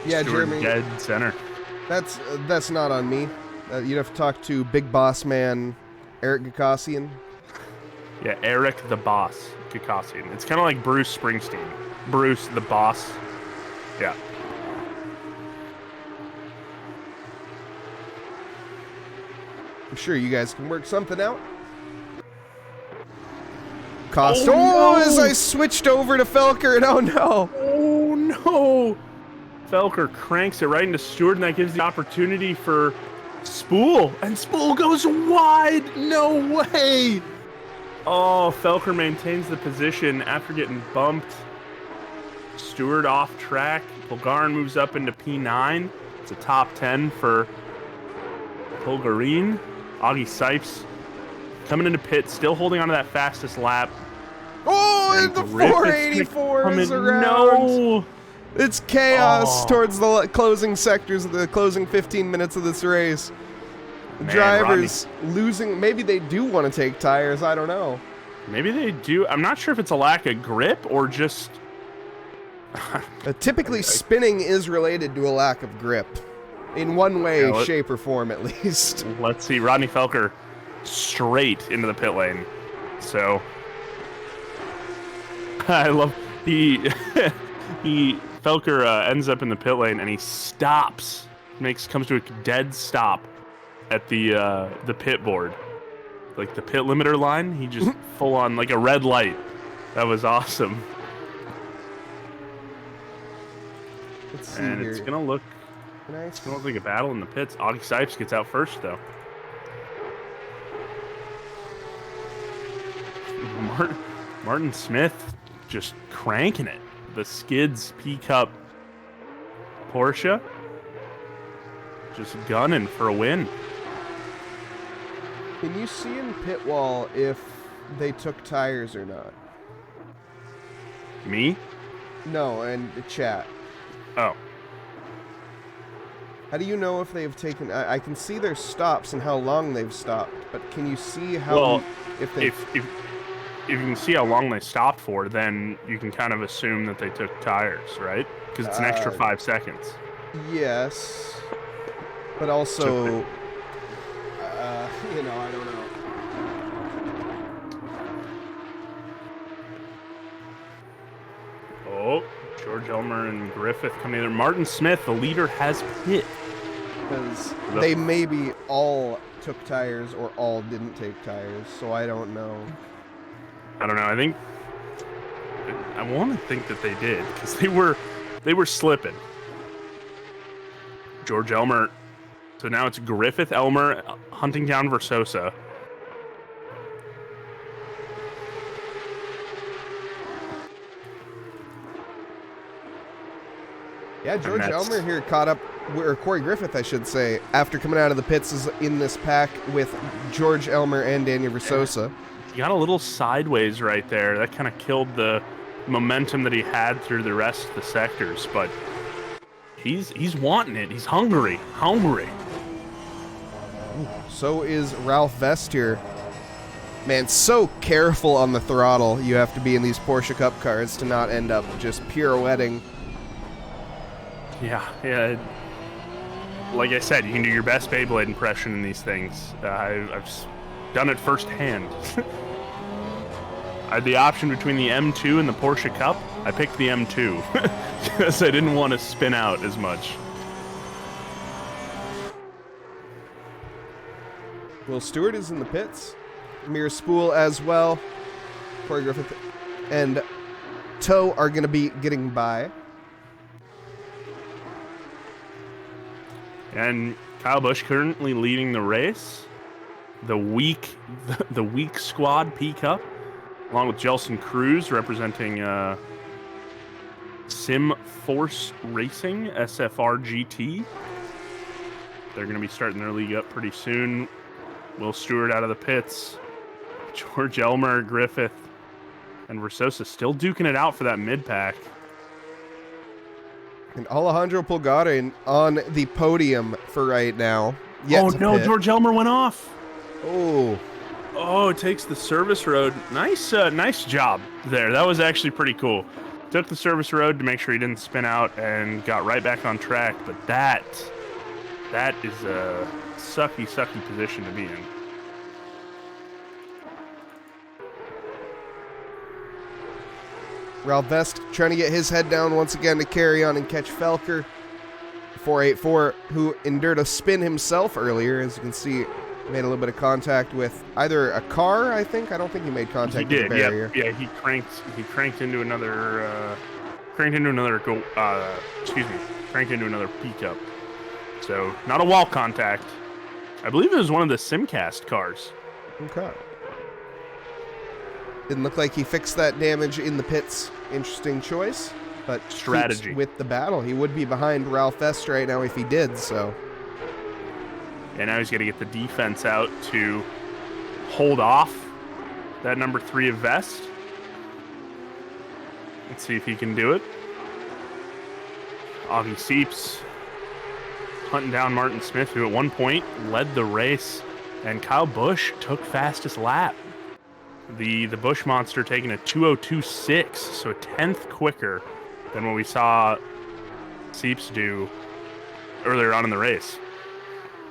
Yeah, Stewart Jeremy. Dead center. That's not on me. You'd have to talk to big boss man Eric Gakassian. Yeah, Eric the Boss Gakassian. It's kind of like Bruce Springsteen. Bruce the Boss. Yeah. I'm sure you guys can work something out. As I switched over to Felker, and oh no. Felker cranks it right into Stewart, and that gives the opportunity for Spool. And Spool goes wide. No way. Oh, Felker maintains the position after getting bumped. Stewart off track. Pulgarin moves up into P9. It's a top 10 for Pulgarin. Augie Sipes coming into pit, still holding on to that fastest lap. Oh, and the Griffith's 484 is coming- around. No! It's chaos Oh. towards the closing sectors of the closing 15 minutes of this race. Man, Drivers losing. Maybe they do want to take tires. I don't know. Maybe they do. I'm not sure if it's a lack of grip or just... Typically, spinning is related to a lack of grip. In one way, Yeah, shape, or form, at least. Let's see. Rodney Felker straight into the pit lane. So... I love... Felker ends up in the pit lane and he stops. Comes to a dead stop at the pit board. Like the pit limiter line, he just full on like a red light. That was awesome. Let's see And here. it's gonna look Nice. like a battle in the pits. Augie Sipes gets out first though. Martin Smith just cranking it. The Skids P Cup Porsche just gunning for a win. Can you see in pit wall if they took tires or not? Me? No, and the chat. Oh. How do you know if they've taken... I can see their stops and how long they've stopped, but can you see how... Well, if they... if you can see how long they stopped for, then you can kind of assume that they took tires, right? Because it's an extra 5 seconds. Yes. But also... I don't know. Oh, George Elmer and Griffith coming in. Martin Smith, the leader, has pit. Because they maybe all took tires or all didn't take tires, so I don't know. I don't know. I want to think that they did because they were slipping. George Elmer. So now it's Griffith, Elmer, hunting down Versosa. Yeah, George Elmer here caught up, or Corey Griffith, I should say, after coming out of the pits is in this pack with George Elmer and Daniel Versosa. He got a little sideways right there. That kind of killed the momentum that he had through the rest of the sectors, but he's wanting it. He's hungry. So is Ralph Vest here. Man, so careful on the throttle you have to be in these Porsche Cup cars to not end up just pirouetting. Yeah. Like I said, you can do your best Beyblade impression in these things. I've done it firsthand. I had the option between the M2 and the Porsche Cup. I picked the M2 because I didn't want to spin out as much. Will Stewart is in the pits. Amir Spool as well. Corey Griffith and Toe are going to be getting by. And Kyle Busch currently leading the race. The weak squad P Cup, along with Jelson Cruz representing Sim Force Racing SFR GT. They're going to be starting their league up pretty soon. Will Stewart out of the pits. George Elmer, Griffith, and Versosa still duking it out for that mid-pack. And Alejandro Pulgada on the podium for right now. Oh no, George Elmer went off. Oh, it takes the service road. Nice job there. That was actually pretty cool. Took the service road to make sure he didn't spin out and got right back on track. But that is a sucky position to be in. Ralph Vest trying to get his head down once again to carry on and catch Felker. 484, who endured a spin himself earlier, as you can see, made a little bit of contact with either a car, I think. I don't think he made contact with the barrier. Yeah, he cranked into another cranked into another pickup. So not a wall contact. I believe it was one of the Simcast cars. Okay. Didn't look like he fixed that damage in the pits. Interesting choice, but strategy keeps with the battle. He would be behind Ralph Vest right now if he did, so. And now he's got to get the defense out to hold off that number 3 of Vest. Let's see if he can do it. Augie Seeps hunting down Martin Smith, who at one point led the race, and Kyle Busch took fastest lap. The Busch monster taking a 2:02.6, so a 10th quicker than what we saw Seeps do earlier on in the race.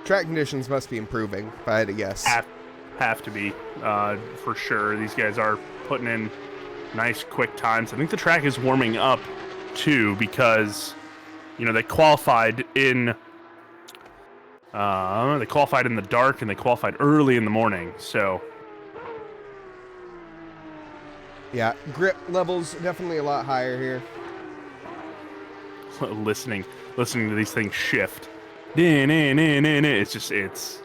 Track conditions must be improving, if I had to guess. Have to be, for sure. These guys are putting in nice quick times. I think the track is warming up too, because they qualified in the dark and they qualified early in the morning. So yeah, grip levels definitely a lot higher here. listening to these things shift. It's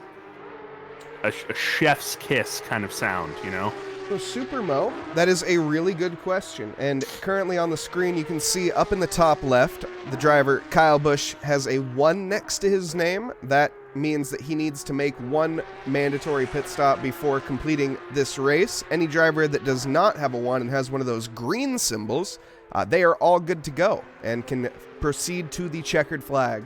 a chef's kiss kind of sound, So Supermo, that is a really good question. And currently on the screen, you can see up in the top left, the driver, Kyle Busch, has a 1 next to his name. That means that he needs to make 1 mandatory pit stop before completing this race. Any driver that does not have a 1 and has one of those green symbols, they are all good to go and can proceed to the checkered flag.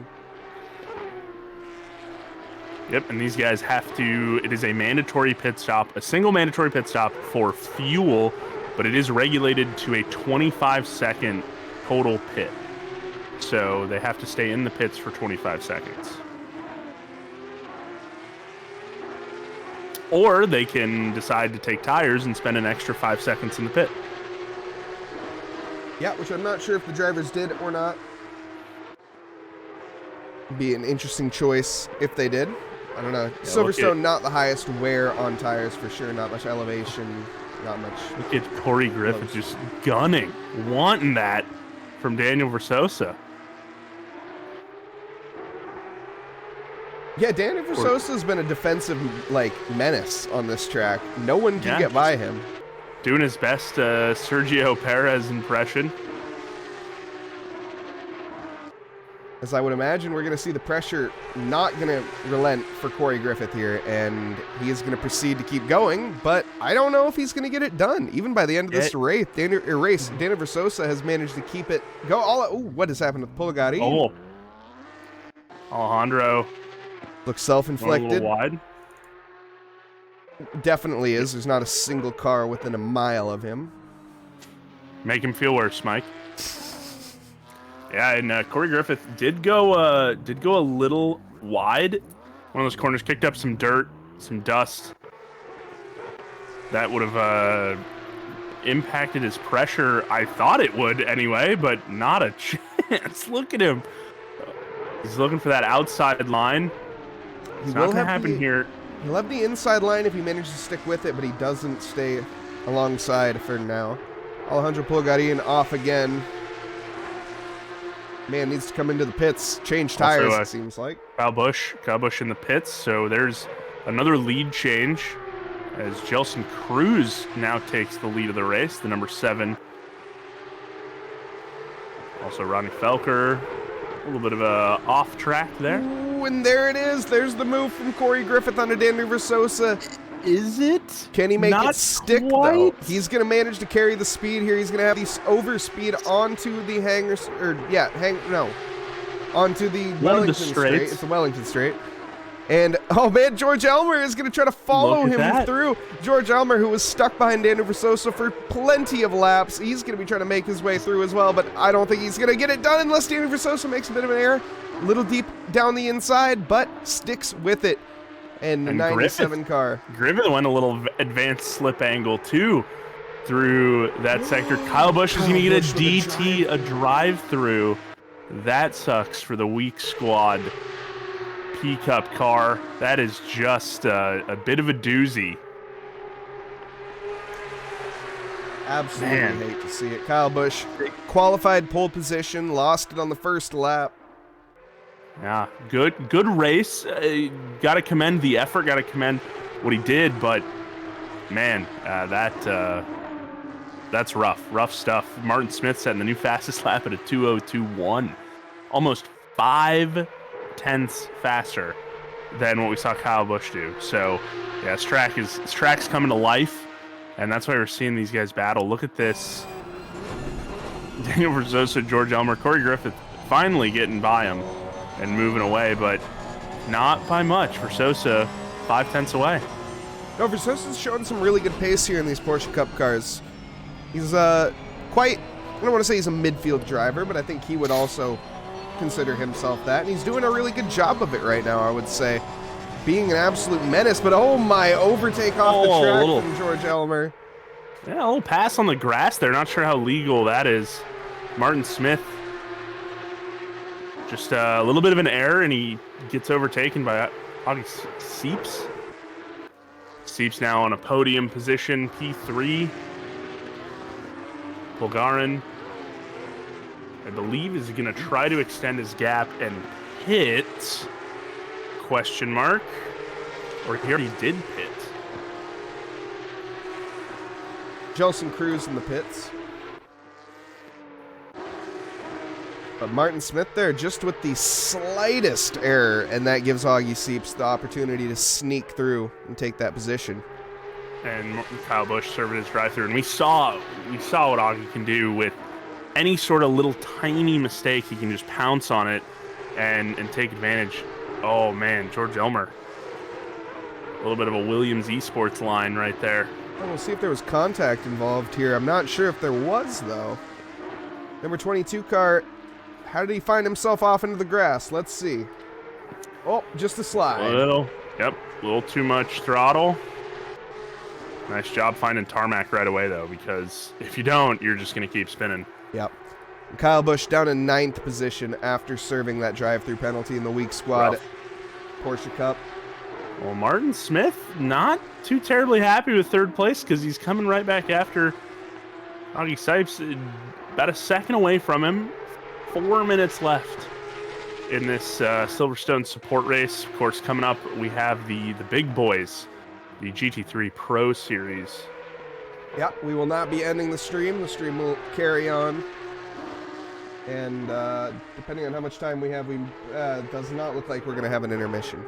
Yep, and these guys it is a mandatory pit stop, a single mandatory pit stop for fuel, but it is regulated to a 25-second total pit. So they have to stay in the pits for 25 seconds. Or they can decide to take tires and spend an extra 5 seconds in the pit. Yeah, which I'm not sure if the drivers did or not. Be an interesting choice if they did. I don't know. Yeah, Silverstone, not the highest wear on tires for sure. Not much elevation. Not much. Look at Corey Griffith just gunning, wanting that from Daniel Versosa. Yeah, Daniel Versosa has been a defensive menace on this track. No one can get by him. Doing his best Sergio Perez impression. As I would imagine, we're going to see the pressure not going to relent for Corey Griffith here, and he is going to proceed to keep going, but I don't know if he's going to get it done. Even by the end of this race, Daniel Versosa has managed to keep it go all. Ooh, what has happened with Pulgari? Oh, Alejandro looks self-inflicted. A little wide. Definitely is. There's not a single car within a mile of him. Make him feel worse, Mike. Yeah, and Corey Griffith did go a little wide. One of those corners kicked up some dirt, some dust. That would have impacted his pressure. I thought it would anyway, but not a chance. Look at him. He's looking for that outside line. It's not going to happen here. He'll have the inside line if he manages to stick with it, but he doesn't stay alongside for now. Alejandro Pulgarin off again. Man needs to come into the pits, change tires, also, it seems like. Kyle Busch in the pits, so there's another lead change as Jelson Cruz now takes the lead of the race, the number 7. Also Ronnie Felker, a little bit of a off track there. Ooh, and there it is. There's the move from Corey Griffith onto Daniel Versosa. Is it? Can he make it stick, though? He's going to manage to carry the speed here. He's going to have these overspeed onto the onto the Wellington Straight. It's the Wellington Straight. And, oh man, George Elmer is going to try to follow him through. George Elmer, who was stuck behind Daniel Versosa for plenty of laps. He's going to be trying to make his way through as well, but I don't think he's going to get it done unless Daniel Versosa makes a bit of an error. A little deep down the inside, but sticks with it. And 97 car. Griffith went a little advanced slip angle, too, through that sector. Kyle Busch is going to get a DT, a drive-through. That sucks for the weak squad P-Cup car. That is just a bit of a doozy. Absolutely hate to see it. Kyle Busch qualified pole position, lost it on the first lap. Yeah, good race. Got to commend the effort. Got to commend what he did. But man, that's rough. Rough stuff. Martin Smith setting the new fastest lap at a 2:02.1, almost 5 tenths faster than what we saw Kyle Busch do. So, yeah, this track's coming to life, and that's why we're seeing these guys battle. Look at this. Daniel Verzosa, George Elmer, Corey Griffith finally getting by him and moving away, but not by much. Verzosa 5/10 away. No, Versosa's showing some really good pace here in these Porsche Cup cars. He's quite, I don't want to say he's a midfield driver, but I think he would also consider himself that, and he's doing a really good job of it right now, I would say. Being an absolute menace, but oh my, overtake off the track from George Elmer. Yeah, a little pass on the grass there. Not sure how legal that is. Martin Smith, just a little bit of an error, and he gets overtaken by Augie Seeps. Seeps now on a podium position, P3. Bulgarin, I believe, is going to try to extend his gap and hit, question mark, or here he did pit. Jelson Cruz in the pits. But Martin Smith there just with the slightest error, and that gives Augie Seeps the opportunity to sneak through and take that position. And Kyle Busch serving his drive-through, and we saw what Augie can do with any sort of little tiny mistake. He can just pounce on it and take advantage. Oh man, George Elmer, a little bit of a Williams Esports line right there. Oh, we'll see if there was contact involved here. I'm not sure if there was though. Number 22 car, how did he find himself off into the grass? Let's see. Oh, just a slide. A little too much throttle. Nice job finding tarmac right away, though, because if you don't, you're just going to keep spinning. Yep. And Kyle Busch down in 9th position after serving that drive-through penalty in the weak squad Porsche Cup. Well, Martin Smith not too terribly happy with 3rd place because he's coming right back after Augie Seeps, about a second away from him. 4 minutes left in this Silverstone support race. Of course, coming up, we have the big boys. The GT3 Pro Series. Yep, we will not be ending the stream. The stream will carry on. And depending on how much time we have, does not look like we're going to have an intermission.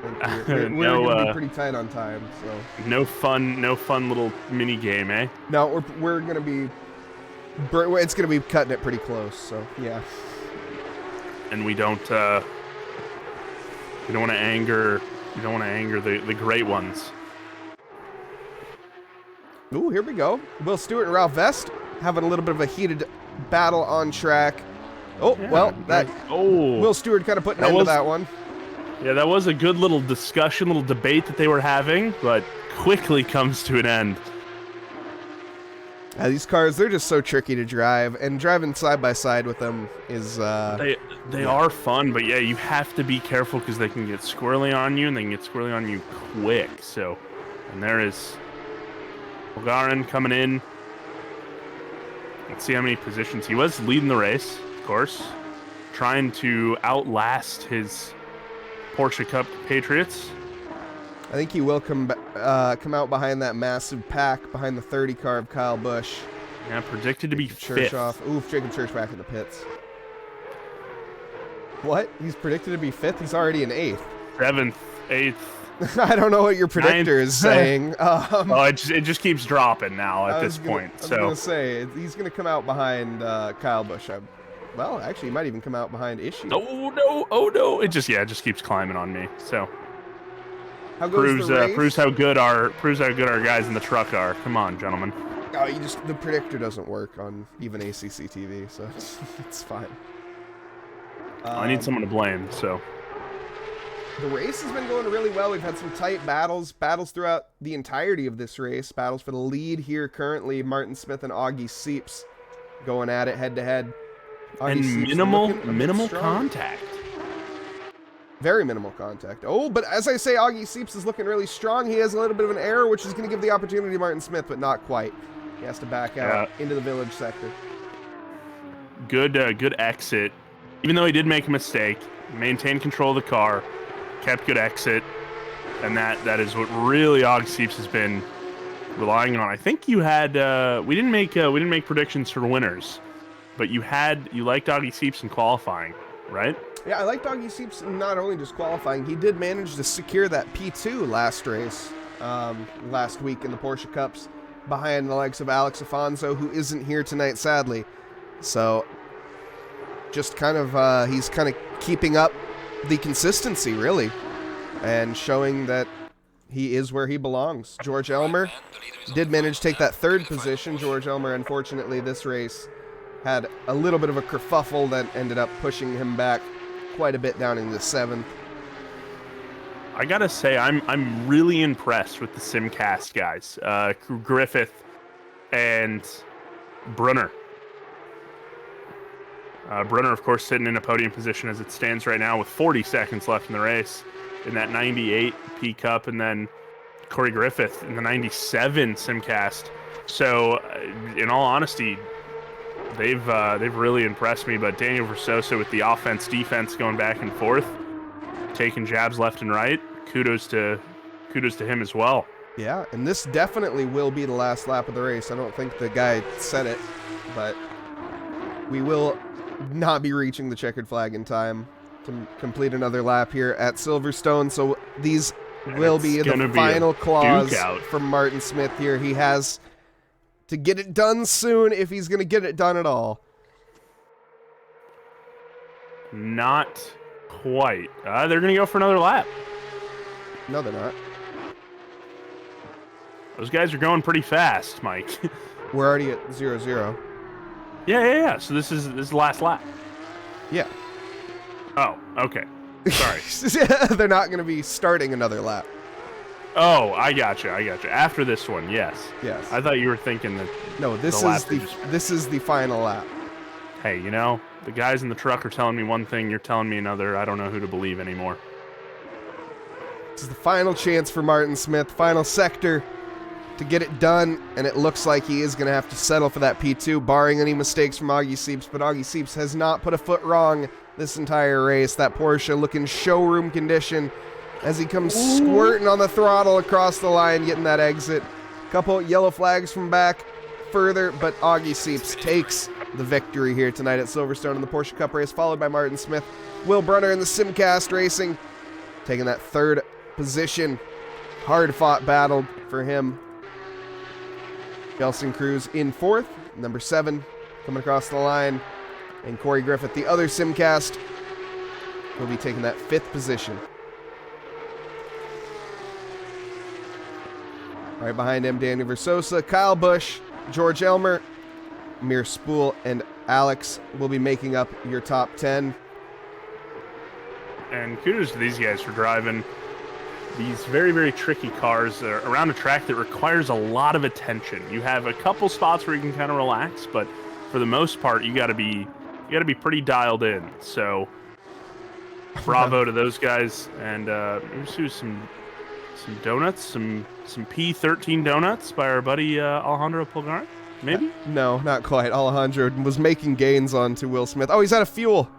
We're going to be pretty tight on time. So no fun little mini game, eh? No, we're going to be. It's going to be cutting it pretty close. So yeah. And we don't want to anger. You don't want to anger the great ones. Ooh, here we go. Will Stewart and Ralph Vest having a little bit of a heated battle on track. Oh, yeah, well, Will Stewart kind of putting an end to that one. Yeah, that was a good little discussion, little debate that they were having, but quickly comes to an end. These cars, they're just so tricky to drive, and driving side by side with them is... They are fun, but yeah, you have to be careful because they can get squirrely on you, and they can get squirrely on you quick. So, and there is Bulgarin coming in. Let's see how many positions. He was leading the race, of course, trying to outlast his Porsche Cup Patriots. I think he will come out behind that massive pack behind the 30 car of Kyle Busch. Yeah, predicted to be fifth. Oof, Jacob Church back in the pits. What? He's predicted to be 5th? He's already in 8th. 7th, 8th. I don't know what your predictor is saying. It just keeps dropping now at this point. I was going to say, he's going to come out behind Kyle Busch. Well, actually, he might even come out behind Issue. Oh no! It just keeps climbing on me. So how goes the race? proves how good our guys in the truck are. Come on, gentlemen. Oh, the predictor doesn't work on even ACC TV, so it's fine. I need someone to blame. So the race has been going really well. We've had some tight battles throughout the entirety of this race. Battles for the lead here currently. Martin Smith and Augie Seeps going at it head to head. And minimal contact. Very minimal contact. Oh, but as I say, Augie Seeps is looking really strong. He has a little bit of an error, which is going to give the opportunity to Martin Smith, but not quite. He has to back out into the village sector. Good exit. Even though he did make a mistake, maintained control of the car, kept good exit, and that is what really Augie Seeps has been relying on. I think you had we didn't make predictions for winners, but you liked Augie Seeps in qualifying, right? Yeah, I like Doggy Seeps not only just qualifying, he did manage to secure that P2 last race, last week in the Porsche Cups, behind the likes of Alex Afonso, who isn't here tonight, sadly. So, just kind of, he's kind of keeping up the consistency, really, and showing that he is where he belongs. George Elmer did manage to take that third position. George Elmer, unfortunately, this race had a little bit of a kerfuffle that ended up pushing him back quite a bit down into seventh. I gotta say, I'm really impressed with the Simcast guys, Griffith and Brunner. Brunner, of course, sitting in a podium position as it stands right now with 40 seconds left in the race in that 98 P Cup, and then Corey Griffith in the 97 Simcast. So, in all honesty, they've really impressed me. But Daniel Versosa with the offense-defense going back and forth, taking jabs left and right. Kudos to him as well. Yeah, and this definitely will be the last lap of the race. I don't think the guy said it, but we will not be reaching the checkered flag in time to complete another lap here at Silverstone. So these will be the final clause from Martin Smith here. He has to get it done soon if he's going to get it done at all. Not quite. They're going to go for another lap. No, they're not. Those guys are going pretty fast, Mike. We're already at 0-0. Yeah. So this is the last lap. Yeah. Oh, okay. Sorry. They're not going to be starting another lap. Oh, I gotcha. After this one, yes. Yes. I thought you were thinking that. No, this is the final lap. Hey, you know, the guys in the truck are telling me one thing, you're telling me another. I don't know who to believe anymore. This is the final chance for Martin Smith, final sector to get it done, and it looks like he is going to have to settle for that P2, barring any mistakes from Augie Seeps, but Augie Seeps has not put a foot wrong this entire race. That Porsche looking showroom condition as he comes squirting on the throttle across the line, getting that exit. Couple yellow flags from back further, but Augie Seeps takes the victory here tonight at Silverstone in the Porsche Cup race, followed by Martin Smith. Will Brunner in the Simcast Racing taking that third position. Hard-fought battle for him. Gelson Cruz in fourth, number 7 coming across the line, and Corey Griffith, the other Simcast, will be taking that 5th position. Right behind him, Daniel Versosa, Kyle Busch, George Elmer, Mir Spool, and Alex will be making up your top 10. And kudos to these guys for driving these very, very tricky cars around a track that requires a lot of attention. You have a couple spots where you can kind of relax, but for the most part, you got to be pretty dialed in. So, bravo to those guys. And let's do some donuts, some P13 donuts by our buddy Alejandro Pulgar. Maybe? No, not quite. Alejandro was making gains onto Will Smith. Oh, he's out of fuel,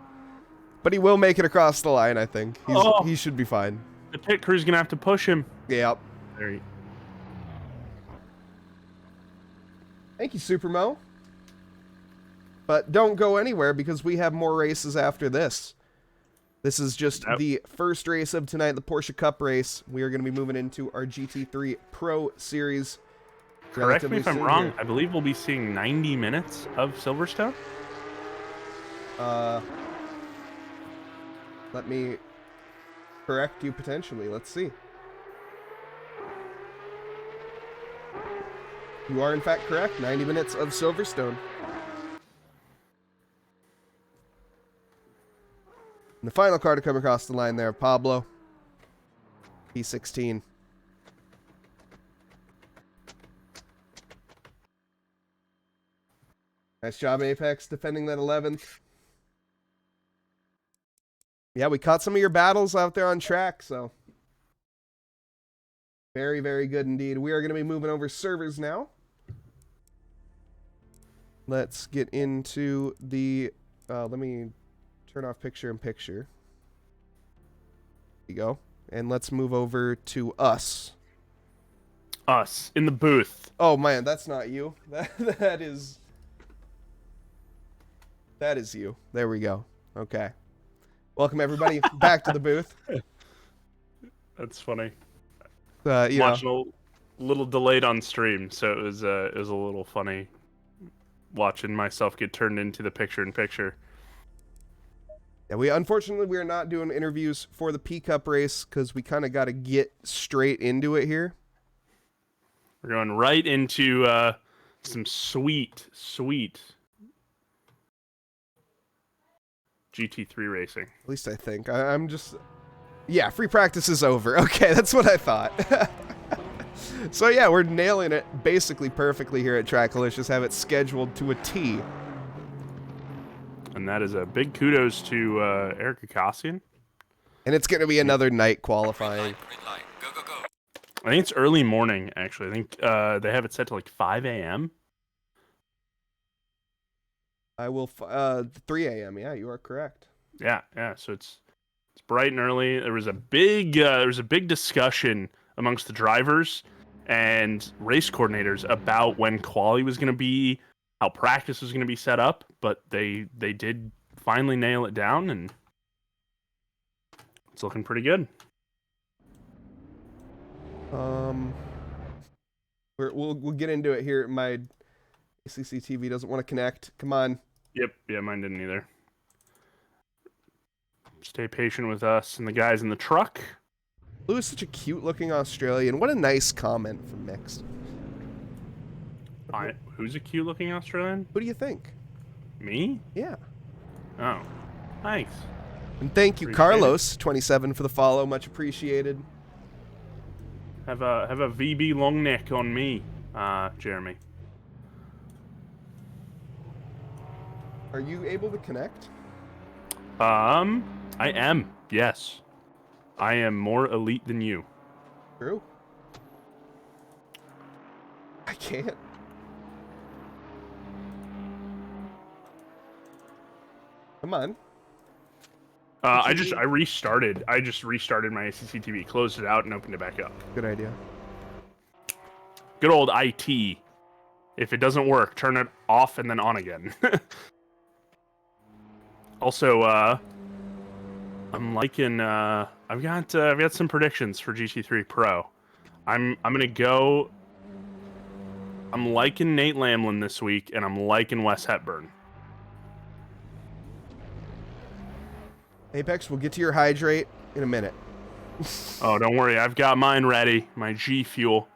but he will make it across the line. I think he should be fine. The pit crew's gonna have to push him. Yep. There you. Thank you, Supermo. But don't go anywhere because we have more races after this. This is just the first race of tonight, the Porsche Cup race. We are going to be moving into our GT3 Pro Series. Correct me if I'm wrong. Here. I believe we'll be seeing 90 minutes of Silverstone. Let me correct you potentially. Let's see. You are in fact correct. 90 minutes of Silverstone. And the final car to come across the line there, Pablo. P16. Nice job, Apex, defending that 11th. Yeah, we caught some of your battles out there on track, so. Very, very good indeed. We are going to be moving over servers now. Let's get into the... let me turn off picture-in-picture. There you go. And let's move over to us. Us, in the booth. Oh, man, that's not you. That is you. There we go. Okay. Welcome everybody back to the booth. That's funny. You know, Watching a little delayed on stream, so it was a little funny watching myself get turned into the picture-in-picture. yeah, unfortunately we are not doing interviews for the P Cup race because we kind of got to get straight into it here. We're going right into some sweet GT3 racing. At least I think. I'm just... Yeah, free practice is over. Okay, that's what I thought. So yeah, we're nailing it basically perfectly here at Trackalicious. Have it scheduled to a T. And that is a big kudos to Eric Akassian. And it's going to be another night qualifying. Green light. Go, go, go. I think it's early morning, actually. I think they have it set to like 5 a.m. I will... 3 a.m. Yeah, you are correct. Yeah. So it's bright and early. There was a big discussion amongst the drivers and race coordinators about when quali was going to be, how practice was going to be set up, but they did finally nail it down, and it's looking pretty good. We'll get into it here. My CCTV doesn't want to connect. Come on. Yep. Yeah, mine didn't either. Stay patient with us and the guys in the truck. Blue is such a cute-looking Australian. What a nice comment from Mixed. Who's a cute-looking Australian? Who do you think? Me? Yeah. Oh, thanks. And thank you, Appreciate Carlos, 27 for the follow. Much appreciated. Have a VB long neck on me, Jeremy. Are you able to connect? I am. Yes, I am more elite than you. True. I can't. Come on. I restarted. I just restarted my CCTV, closed it out, and opened it back up. Good idea. Good old IT. If it doesn't work, turn it off and then on again. Also, I'm liking. I've got some predictions for GT3 Pro. I'm gonna go. I'm liking Nate Lamlin this week, and I'm liking Wes Hepburn. Apex, we'll get to your hydrate in a minute. Oh, don't worry, I've got mine ready. My G Fuel.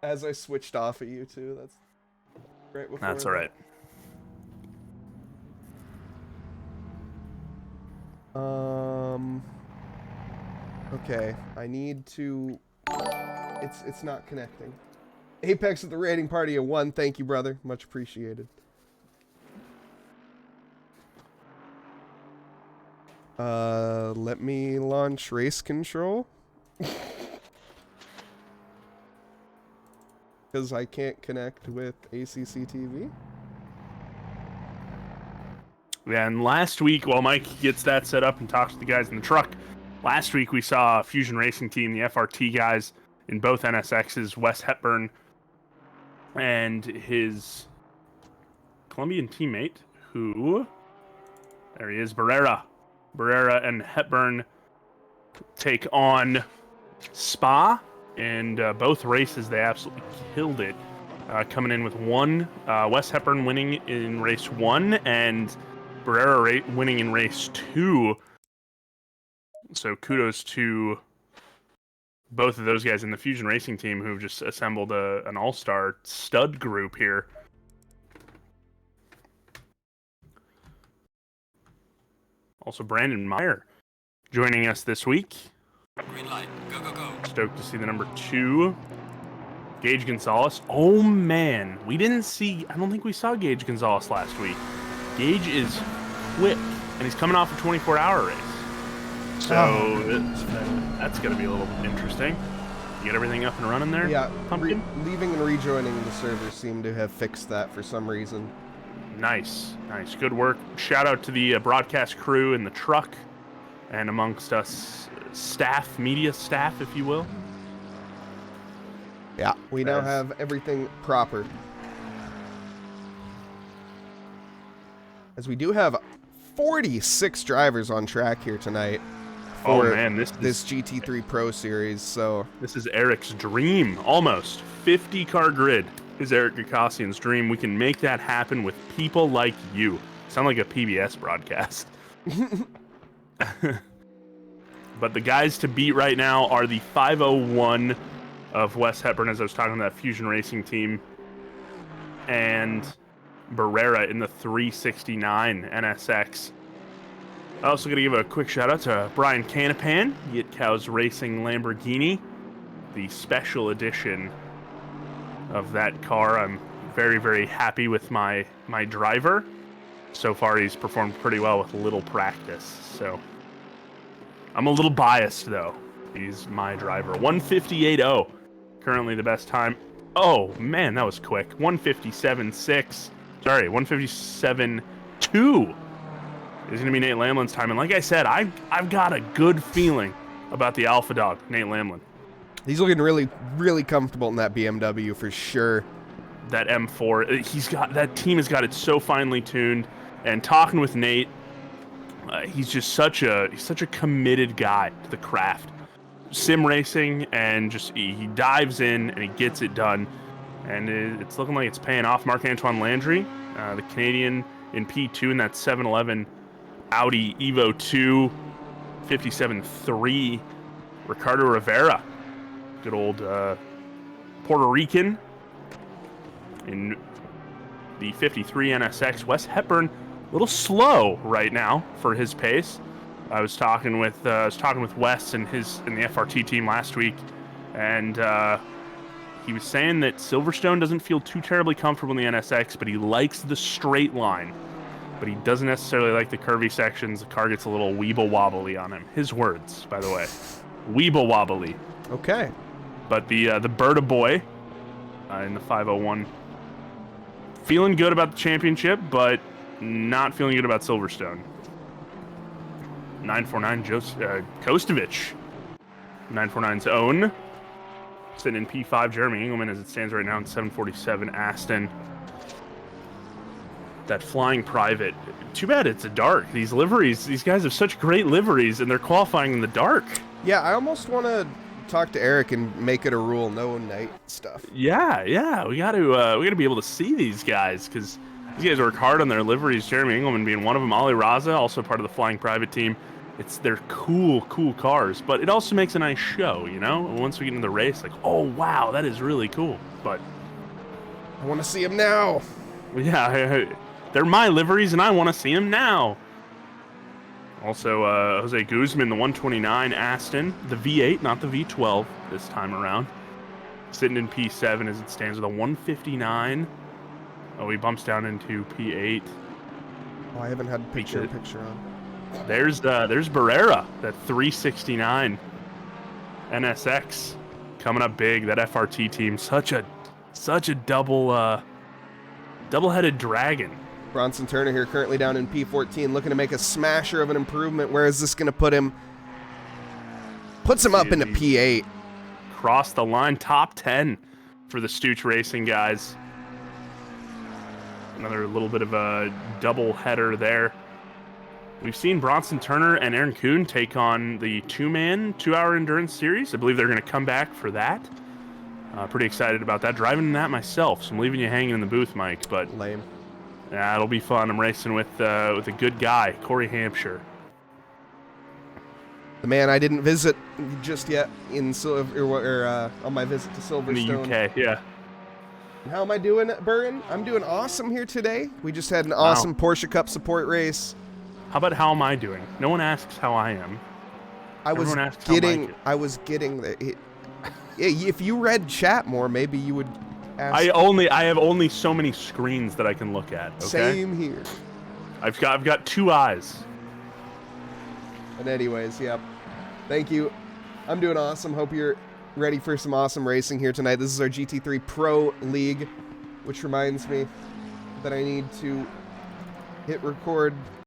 As I switched off at you too. That's right before. That's all right. Okay, I need to... It's not connecting. Apex at the rating party of 1. Thank you, brother. Much appreciated. Let me launch race control. Because I can't connect with ACC TV. Yeah, and last week, while Mike gets that set up and talks to the guys in the truck, last week we saw a Fusion Racing Team, the FRT guys, in both NSXs, Wes Hepburn and his Colombian teammate, who... There he is, Barrera. Barrera and Hepburn take on Spa, and both races they absolutely killed it. Coming in with 1, Wes Hepburn winning in race 1, and Barrera winning in race 2. So kudos to both of those guys in the Fusion Racing Team who've just assembled an all-star stud group here. Also, Brandon Meyer joining us this week. Green light. Go, go, go. Stoked to see the number 2, Gage Gonzalez. Oh man, I don't think we saw Gage Gonzalez last week. Gage is quick, and he's coming off a 24-hour race. So that's going to be a little interesting. You get everything up and running there? Yeah, Pumpkin? Leaving and rejoining the server seemed to have fixed that for some reason. Nice. Good work. Shout out to the broadcast crew in the truck and amongst us staff, media staff, if you will. Yeah, we now have everything proper. As we do have 46 drivers on track here tonight Oh for man, this GT3 Pro Series. So this is Eric's dream. Almost 50 car grid is Eric Gakassian's dream. We can make that happen with people like you. Sound like a PBS broadcast. But the guys to beat right now are the 501 of Wes Hepburn, as I was talking about that Fusion Racing team, and Barrera in the 369 NSX. I also got to give a quick shout out to Brian Canapan, Yitcows Racing Lamborghini, the special edition of that car. I'm very, very happy with my driver. So far, he's performed pretty well with little practice. So I'm a little biased, though. He's my driver. 158.0, currently the best time. Oh, man, that was quick. 157.6. Sorry, 157.2 is going to be Nate Lamlin's time. And like I said, I've got a good feeling about the alpha dog, Nate Lamlin. he's looking really, really comfortable in that BMW for sure. That M4, that team has got it so finely tuned. And talking with Nate, he's just such a committed guy to the craft. Sim racing, and just he dives in and he gets it done. And it's looking like it's paying off. Marc-Antoine Landry, the Canadian in P2 in that 711 Audi Evo 2 57.3. Ricardo Rivera, good old Puerto Rican in the 53 NSX. Wes Hepburn, a little slow right now for his pace. I was talking with Wes and the FRT team last week, and he was saying that Silverstone doesn't feel too terribly comfortable in the NSX, but he likes the straight line. But he doesn't necessarily like the curvy sections. The car gets a little weeble wobbly on him. His words, by the way. Weeble wobbly. Okay. But the Berta boy in the 501, feeling good about the championship, but not feeling good about Silverstone. 949 Kostovich. 949's own. Sitting in P5, Jeremy Engelman, as it stands right now in 747 Aston. That flying private. Too bad it's a dark. These liveries, these guys have such great liveries, and they're qualifying in the dark. Yeah, I almost want to talk to Eric and make it a rule, no night stuff. Yeah, we got to be able to see these guys, because these guys work hard on their liveries. Jeremy Engelman being one of them. Ali Raza, also part of the flying private team. They're cool cars, but it also makes a nice show, you know? Once we get into the race, like, oh, wow, that is really cool. But I want to see him now. Yeah, they're my liveries, and I want to see them now. Also, Jose Guzman, the 129 Aston, the V8, not the V12 this time around. Sitting in P7 as it stands with a 159. Oh, he bumps down into P8. Oh, I haven't had picture on. There's Barrera, that 369 NSX coming up big. That FRT team, such a double-headed dragon. Bronson Turner here, currently down in P14, looking to make a smasher of an improvement. Where is this going to put him? Puts him up into P8. Cross the line, top 10 for the Stooch Racing guys. Another little bit of a double header there. We've seen Bronson Turner and Aaron Kuhn take on the 2-hour endurance series. I believe they're going to come back for that. Pretty excited about that. Driving in that myself, so I'm leaving you hanging in the booth, Mike. But lame. Yeah, it'll be fun. I'm racing with a good guy, Corey Hampshire. The man I didn't visit just yet on my visit to Silverstone. In the UK, yeah. How am I doing, Burren? I'm doing awesome here today. We just had an awesome Porsche Cup support race. How about how am I doing? No one asks how I am. I was getting the. If you read chat more, maybe you would ask. I have only so many screens that I can look at. Okay? Same here. I've got two eyes. But anyways, yeah. Thank you. I'm doing awesome. Hope you're ready for some awesome racing here tonight. This is our GT3 Pro League, which reminds me that I need to hit record